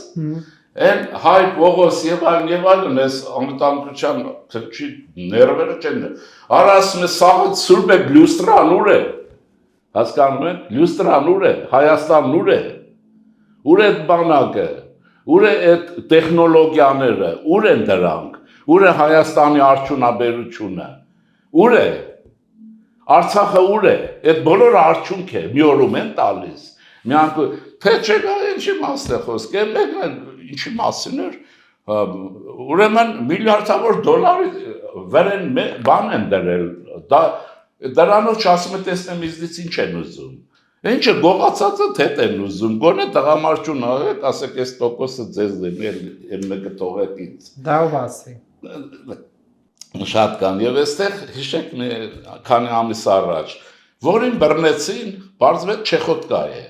Speaker 2: Այն հայ Պողոս եւ այլն ես անվտանգության քրչի ներվերը չեն։ Արա ասում է սաղը սուրբ է լյուստրան ուր է։ Հասկանում եք, լյուստրան ուր է, Հայաստանն ուր է։ Ուր է բանակը, ուր է այդ տեխնոլոգիաները, ուր են դրանք, ուր է Հայաստանի արդյունաբերությունը, ուր է, Արցախը ուր է, այդ բոլորը արդյունք է, մի օրում են տալիս, թե չեկա ինչի մասն է խոսք, մեկն ինչի մասին էր, ուրեմն միլիարդավոր դոլարի վեր են բան են դրել, դրանով չասում է տեսնեմ իզնից ինչ են ուզում, ինչը գողացածը թետ են ուզում, գոնե տղամարդուն աղեք, ասեք ես տոկոսը ձեզ դեն մեկը թողեք ինձ։
Speaker 1: Դա ով ասի։
Speaker 2: Շատ կան, և այստեղ հիշեք քանի ամիս առաջ, որին բռնեցին, պարզվեց Չեխոտկա է,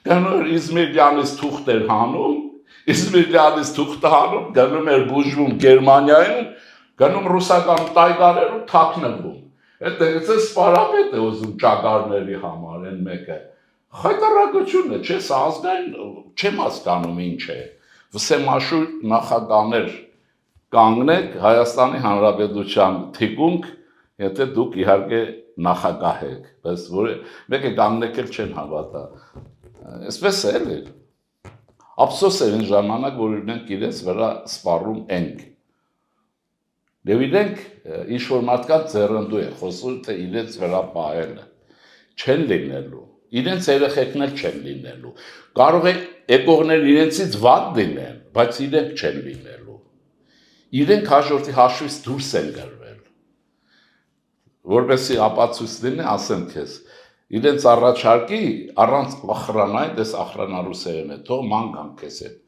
Speaker 2: գնում Իզմիրյանից թուղթ էր հանում, Իզմիրյանից թուղթը հանում, գնում էր բուժվում Գերմանիայում, գնում ռուսական տայգարերում թաքնվում, այդտեղից է սպարապետ է ուզում ճագարների համար են մեկը, խայտարակություն է, չէ, սա ազգային, չեմ հասկանում ինչ է, վսեմաշուր նախագաներ կանգնեք Հայաստանի Հանրապետության թիկունք, եթե դուք իհարկե նախագահ եք, բայց մեկը կանգնեք էլ չեն հավատա, այսպես է էլի, ափսոս է այն ժամանակ, որ իրենք իրենց վրա սպառում ենք, և իրենք ինչ-որ մարդկանց ձեռնդու է, խոսում թե իրենց վրա պահելը, չեն լինելու, իրենց երեխեքն էլ չեն լինելու, կարող է եկողներ իրենցից վատ լինեն, բայց իրենք չեն լինելու, իրենք հաջորդի հաշվից դուրս են գրվել, որպեսզի ապացույց լինի, ասեմ քեզ, իրենց առաջարկի առանց ախրանայի, դες ախրանա ռուսերեն է, թող ման գան քեզ հետ,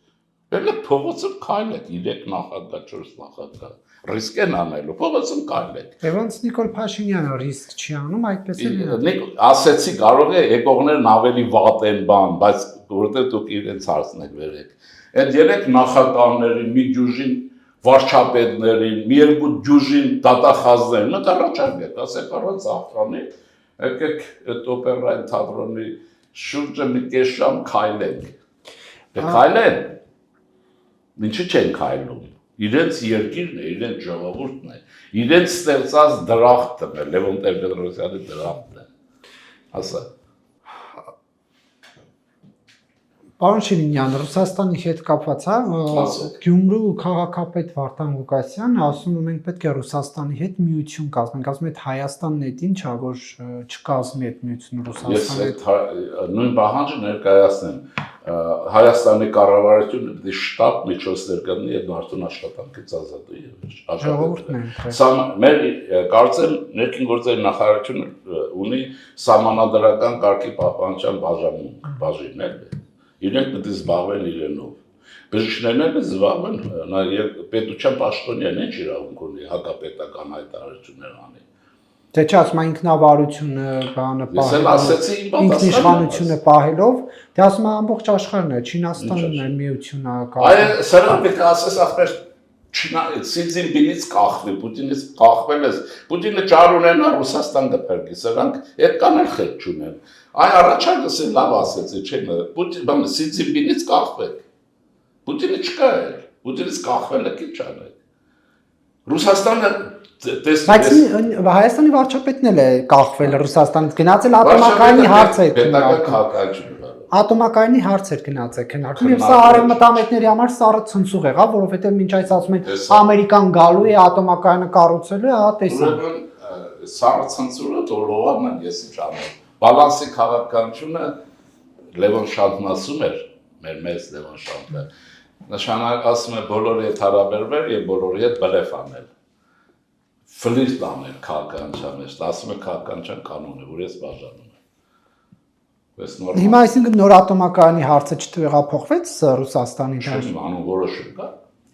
Speaker 2: Բերեք փողոցում քայլեք 3 նախագահ, 4 նախագահ, ռիսկ են անելու, փողոցում քայլեք։
Speaker 1: Դե ոնց Նիկոլ Փաշինյանը ռիսկ չի անում, այդպես էլ
Speaker 2: ասեցի կարող է եկողներն ավելի վատ են բան, բայց որովհետև դուք իրենց հարցն եք վերեք։ Այդ 3 նախագահներին, մի դյուժին վարչապետներին, մի երկու դյուժին դատախազներին, մտ առաջարկեք, ասեք առանց ախրանի, եկեք այդ օպերային թատրոնի շուրջը մի կես ժամ քայլենք։ Դե քայլեն։ Ինչի չեն քայլում։ Իրենց երկիրն է, իրենց ժողովուրդն է, իրենց ստեղծած դրախտն է, Լևոն Տեր-Պետրոսյանի դրախտն է։ Ասա։
Speaker 1: Պարոն Շիրինյան, Ռուսաստանի հետ կապված է, Գյումրու քաղաքապետ Վարդան Ղուկասյանն ասում է մենք պետք է Ռուսաստանի հետ միություն կազմենք, ասում է Հայաստանն է ինչ է, որ չկազմի այդ միությունը Ռուսաստանի հետ։
Speaker 2: Ես նույն պահանջը ներկայացնեմ։ Հայաստանի կառավարությունը պետք է շտապ միջոցներ կազմի այդ մարդուն աշխատանքից ազատի եւ
Speaker 1: ժողովուրդն է։
Speaker 2: Սա մեր կարծեմ ներքին գործերի նախարարությունը ունի սահմանադրական կարգի պահպանության բաժիններ։ Իրենք պետք է զբաղվեն իրենով։ Բժիշկներն էլ զբաղվեն նաեւ պետության պաշտոնյան ինչ իրավունք ունի հակապետական հայտարարություններ անի։
Speaker 1: Դե չէ, ասում է ինքնավարությունը, բանը
Speaker 2: պահելով։ Ես էլ ասեցի իմ
Speaker 1: ինքնիշխանությունը պահելով, դե ասում է ամբողջ աշխարհն է, Չինաստանն է միությունը կա։
Speaker 2: Այո, սրանք պետք է ասես ախպեր Սի Ցինպինից կախվի, Պուտինից կախվել ես, Պուտինը ճար ունենա Ռուսաստան կփրկի, սրանք այդքան էլ խետ չունեն։ Այ առաջարկս էլ լավ ասեցի, չէ՞, Պուտին, Սի Ցինպինից կախվեք։ Պուտինը չկա էլ, Պուտինից կախվելը քիչ անեք։ Ռուսաստանը
Speaker 1: Բայց Հայաստանի վարչապետն էլ է կախվել Ռուսաստանից, գնացել ատոմակայանի հարցեր քննարկում։ Ատոմակայանի հարցեր գնացել քննարկում եւ սա արևմտամետների համար սառը ցնցուղ եղավ, որովհետեւ մինչ այս ասում են Ամերիկան գալու է ատոմակայանը կառուցելու է, հա տեսան։
Speaker 2: Սառը ցնցուրը դոլովանն են ես ինչ անեմ։ Բալանսի քաղաքականությունը Լևոն Շանթն ասում էր, մեր մեծ Լևոն Շանթը, նշանակ ասում է բոլորի հետ հարաբերվել եւ բոլորի հետ բլեֆ անել։ Ֆլիրտ անել քաղաքականության մեջ, ասում է քաղաքականության կանոն է, որ ես բաժանում եմ։
Speaker 1: Հիմա այսինքն նոր ատոմակայանի հարցը չտեղափոխվեց Ռուսաստանի դաշտ։
Speaker 2: Չէ, անուն որոշում կա։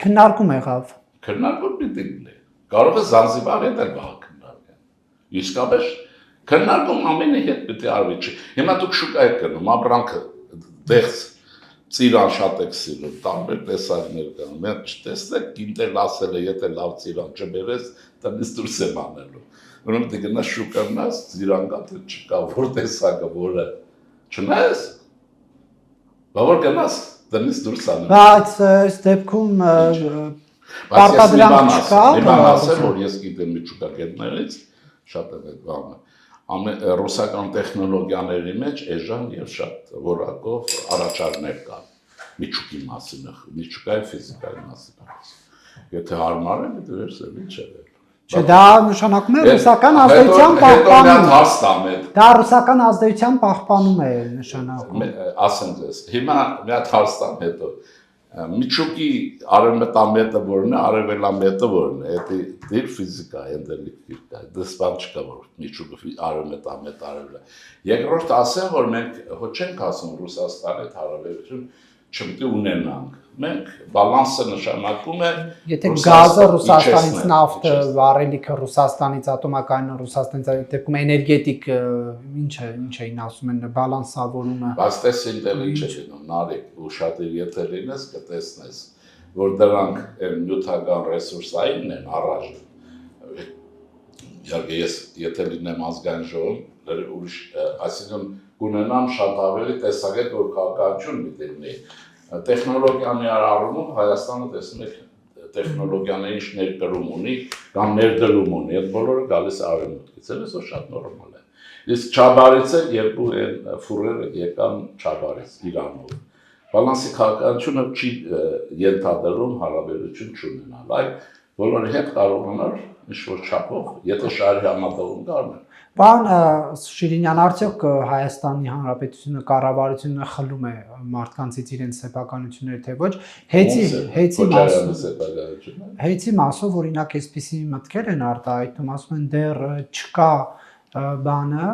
Speaker 1: Քննարկում եղավ։
Speaker 2: Քննարկում պիտի լինի։ Կարող է Զանզիբարի հետ էլ բաղ քննարկեն։ Իսկապես քննարկում ամենի հետ պիտի արվի։ Հիմա դուք շուկա եք գնում, ապրանքը դեղց ծիրան շատ եք սիրում, տարբեր տեսակներ կան։ Մենք չտեսնեք, ինտել ասել է, եթե լավ ծիրան չբերես, տնից դուրս եմ անելու։ Ուրեմն դե գնա շուկանաս, ծիրան կա թե չկա, որ տեսակը որը չնայես։ Բավար գնաս, տնից դուրս անելու։
Speaker 1: Բայց այս դեպքում պարտադրանք չկա։
Speaker 2: Իման ասել, որ ես գիտեմ միջուկակետներից, շատ է այդ բանը։ Ռուսական տեխնոլոգիաների մեջ էժան եւ շատ որակով առաջարկներ կան միջուկի մասին, միջուկային ֆիզիկայի մասին։ Եթե հարմար է, դե վերցրել ինչ է։
Speaker 1: Չէ, դա նշանակում է ռուսական ազդեցության պահպանում։ Դա ռուսական ազդեցության պահպանում է նշանակում։
Speaker 2: Ասեմ ձեզ, հիմա մի հատ հարցան հետո Միջուկի արևմտամետը որն է, արևելամետը որն է, դա ֆիզիկա է, էնդելիկ է, դեսպան չկա որ միջուկը արևմտամետ արևելա։ Երկրորդ ասեմ, որ մենք ոչ չենք ասում Ռուսաստանի հետ հարաբերություն չպետք է ունենանք։ Մենք բալանսը նշանակում է
Speaker 1: եթե գազը Ռուսաստանից նավթը վառելիքը Ռուսաստանից ատոմակայանը Ռուսաստանից դեպքում էներգետիկ ինչ էին ասում են բալանսավորումը
Speaker 2: բայց տես ինտելիգենտ չէ նարեկ ու շատ եթե լինես կտեսնես որ դրանք նյութական ռեսուրսային են առայժմ իհարկե ես եթե լինեմ ազգային ժողովում ուրիշ այսինքն կունենամ շատ ավելի տեսակետ որ քաղաքականություն պիտի լինի տեխնոլոգիաների առումով Հայաստանը տեսնում եք տեխնոլոգիաների ինչ ներկրում ունի կամ ներդրում ունի այդ բոլորը գալիս է արևմուտքից այսօր շատ նորմալ է իսկ Չաբարից էլ երկու են ֆուրերը եկան Չաբարից Իրանով բալանսի քաղաքականությունը չի ենթադրում հարաբերություն չունենալ այլ բոլորի հետ կարողանալ ինչ-որ չափով եթե շահի համատեղում կան
Speaker 1: Պարոն Շիրինյան, արդյոք Հայաստանի Հանրապետությունը կառավարությունը խլում է մարդկանցից իրենց սեփականությունները թե ոչ, հեծի մասով օրինակ այսպիսի մտքեր են արտահայտում, ասում են դեռ չկա բանը,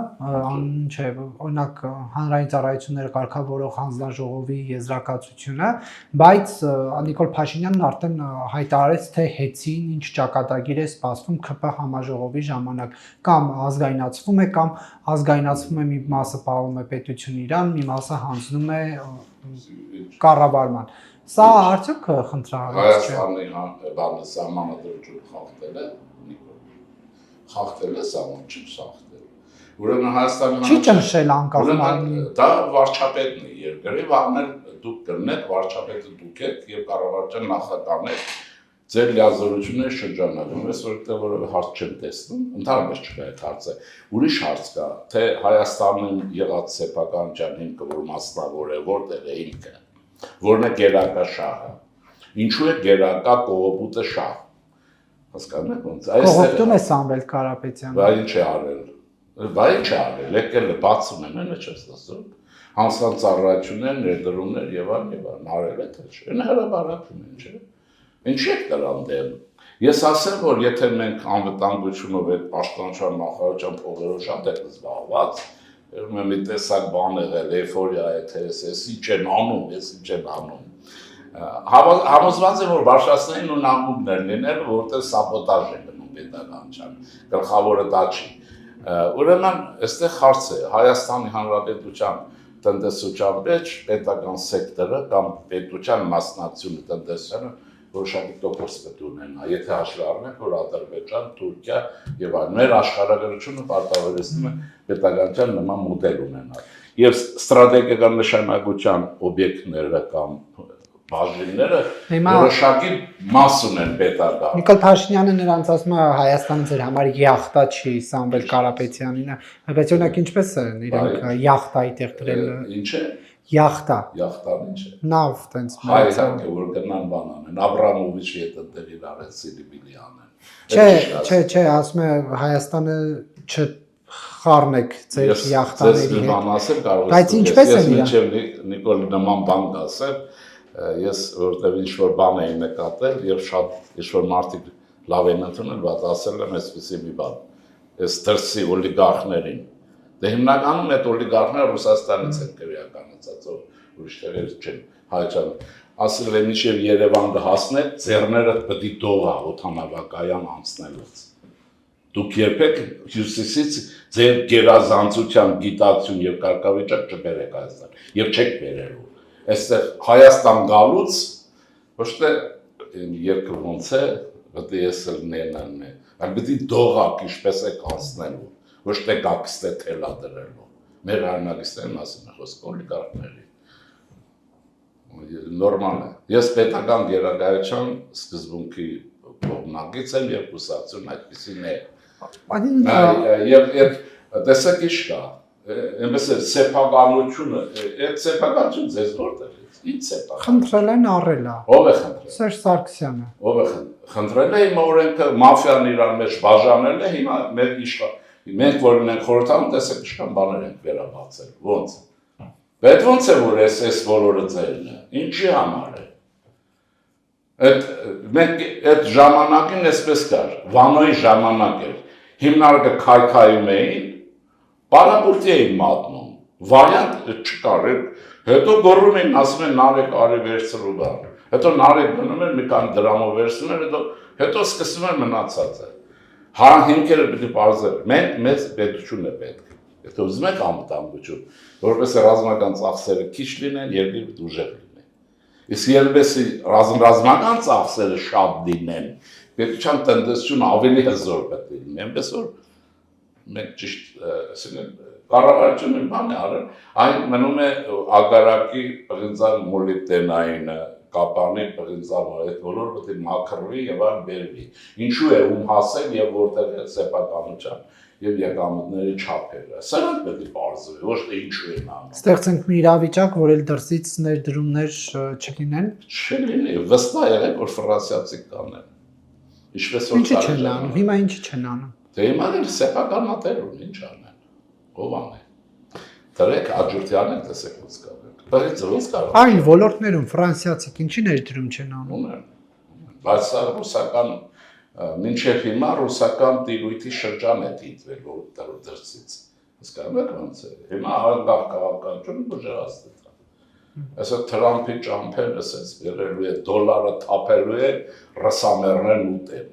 Speaker 1: չէ, օրինակ հանրային ծառայությունները կարգավորող հանձնաժողովի եզրակացությունը, բայց Նիկոլ Փաշինյանն արդեն հայտարարեց, թե հեծին ինչ ճակատագիր է սպասվում ՔՊ համաժողովի ժամանակ, կամ ազգայնացվում է, կամ ազգայնացվում է մի մասը պահում է պետություն իրան, մի մասը հանձնում է կառավարման։ Սա արդյոք խնդրահարույց չէ։
Speaker 2: Հայաստանի բանը սահմանադրություն խախտել է, խախտել է սահման, չի խախտել։ Ուրեմն Հայաստանի
Speaker 1: Չի ճնշել անկախ մարմնի։
Speaker 2: դա վարչապետն է երկրի, վաղներ դուք կրնեք, վարչապետը դուք եք եւ կառավարության նախագահն եք ձեր լիազորությունների շրջանակում, ես որտեղ որևէ հարց չեմ տեսնում, ընդհանրապես չկա այդ հարցը։ Ուրիշ հարց կա, թե Հայաստանում եղած սեփականության հիմքը որ մասնավոր է, որտեղ է հիմքը, որն է գերակա շահը։ Ինչու է գերակա կողոպուտը շահ։ Հասկանում եք ոնց։
Speaker 1: Կողոպտում է Սամվել Կարապետյանը։
Speaker 2: Բա ինչ է արել։ Բա ինչ է արել, եկել է բացում են, ինչ ես ասում։ Հանցան ծառայություններ, ներդրումներ եւ այլն արել է թե չէ։ Հնարավորություն են, չէ։ Ինչի՞ է դրան դեմ։ Ես ասեմ, որ եթե մենք անվտանգությունով այդ պաշտպանության նախարարության փողերով շատ ենք զբաղված, մի տեսակ բան եղել, էյֆորիա է, թե էս ինչ են անում, էս ինչ են անում։ Համոզված եմ, որ Վարշավացիներին ու նամուկներ լինել, որտեղ սաբոտաժ է գնում պետականության, գլխավորը դա չի։ Ուրեմն, այստեղ հարց է, Հայաստանի Հանրապետության տնտեսության մեջ պետական սեկտորը կամ պետության մասնակցությունը տնտեսությանը որոշակի տոկոս պետք ունենա, եթե հաշվի առնենք, որ Ադրբեջան, Թուրքիա եւ այլն մեր աշխարհագրությունը պարտավորեցնում է պետականության նման մոդել ունենալ։ Եվ ստրատեգիական նշանակության օբյեկտները կամ բաժինները որոշակի մաս ունեն պետական։
Speaker 1: Նիկոլ Փաշինյանը նրանց ասում է Հայաստանը ձեր համար յախտա չի Սամվել Կարապետյանին, բայց օրինակ ինչպես են իրենք յախտայի տեղ դրել։
Speaker 2: Ինչ է։
Speaker 1: Յախտա։
Speaker 2: Յախտան ինչ է։
Speaker 1: Նավ տենց։
Speaker 2: Հայաստանը որ գնան բան անեն, Աբրամովիչի հետ ընտեղ իրար են Սիլիբիլի անեն։
Speaker 1: Չէ, ասում է Հայաստանը չխառնեք ձեր յախտաների հետ։ Բայց ինչպես է իրա։
Speaker 2: Ես Նիկոլ նման բան ասեմ, ես որտեղ ինչ-որ բան էի նկատել եւ շատ ինչ-որ մարդիկ լավ են ընդունել, բայց ասել եմ այսպեսի մի բան։ Այս դրսի օլիգարխներին։ Դե հիմնականում այդ օլիգարխները Ռուսաստանից են քրեականացած, ուրիշ տեղերից չեն, Հայաստան։ Ասել եմ ինչեւ Երևան դհասնեք, ձեռները պետք է դողա օթանավակայան անցնելուց։ Դուք երբեք հյուսիսից ձեր գերազանցության գիտակցություն եւ կարգավիճակ չբերեք Հայաստան եւ չեք բերելու։ Այստեղ Հայաստան գալուց ոչ թե երկու ոնց է, պետք է ես լինենան է, այլ պետք է դողակ ինչպես է կանցնելու, ոչ թե գաքստե թելա դրելու։ Մեր հայրենիքներն ասում են խոսք օլիգարխների։ Նորմալ է։ Ես պետական գերագայության սկզբունքի կողմնակից եմ եւ կուսակցություն այդպեսին է։ Եվ տեսեք ինչ կա, այնպես է սեփականությունը, այդ սեփականությունը ձեզ որտեղից, ինչ սեփական։
Speaker 1: Խնդրել են առել է։
Speaker 2: Ո՞վ է խնդրել։
Speaker 1: Սերժ Սարգսյանը։
Speaker 2: Ո՞վ է խնդրել է, հիմա օրենքը մաֆիան իրար մեջ բաժանել է, հիմա մեր իշխան մենք որ ունենք խորհրդանում, տեսեք ինչքան բաներ են վերաբացել, ո՞նց։ Բայց ո՞նց է որ այս բոլորը ձերն է, ինչի համար է։ Մենք այդ ժամանակին այսպես կար, Վանոյի ժամանակ էր, հիմնարկը քայքայում էին, պարապորտի էին մատնում, վարիանտ չկար, հետո գոռում էին, ասում են նարեկ արի վերցրու բան, հետո նարեկ գնում էր, մի քանի դրամով վերցնում էր, հետո սկսում էր մնացածը, հիմքերը պետք է պարզել, մենք մեծ պետություն է պետք, եթե ուզում եք անվտանգություն, որպես ռազմական ծախսերը քիչ լինեն, երկիրը պետք է ուժեղ լինի, իսկ երբեսի ռազմական ծախսերը շատ լինեն, պետության տնտեսությունը ավելի հզոր պետք է լինի, այնպես որ մենք ճիշտ կառավարությունը բան է արել, այն մնում է ագարակի պղինձան մոլիբդենային կապանի պղինձան, այդ բոլորը պետք է մաքրվի եւ այլ բերվի։ Ինչու է ում հասել եւ որտեղ է սեփականության եւ եկամուտների չափերը։ Սրանք պետք է բարձրի, ոչ թե ինչու են անում։
Speaker 1: Ստեղծենք մի իրավիճակ, որ էլ դրսից ներդրումներ չլինեն։
Speaker 2: Չլինի, վստահ եղեք, որ ֆրանսիացի կանեն։ Ինչպես որ
Speaker 1: ինչի չեն անում, հիմա ինչի չեն անում։
Speaker 2: Դե հիմա էլ սեփականատեր ունի, ինչ անեն։ Ո՞վ ան է։ Դրեք աջուրտյան են տեսեք ոնց կա։ Բայց ոնց կա։
Speaker 1: Այլ ոլորտներում ֆրանսիացիք ինչի ներդրում չեն անում։
Speaker 2: Բայց սա ռուսական մինչև հիմա ռուսական տիրույթի շրջան է դիտվելու դրսից։ Հասկանում եք ոնց է։ Հիմա անկախ քաղաքականությունը բժշկացել է։ Այսօր Թրամփի ճամփեն ասես վերելու է դոլարը թափելու է ռուսամերներն ուտել։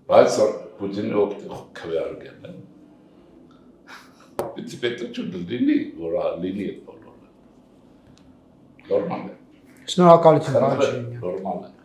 Speaker 2: Բայց Պուտինի օգտի քվեարկեն։ Պիտի պետք լինի, որ լինի այդ բոլորը։ Նորմալ է։
Speaker 1: Շնորհակալություն, բարի
Speaker 2: Նորմալ է։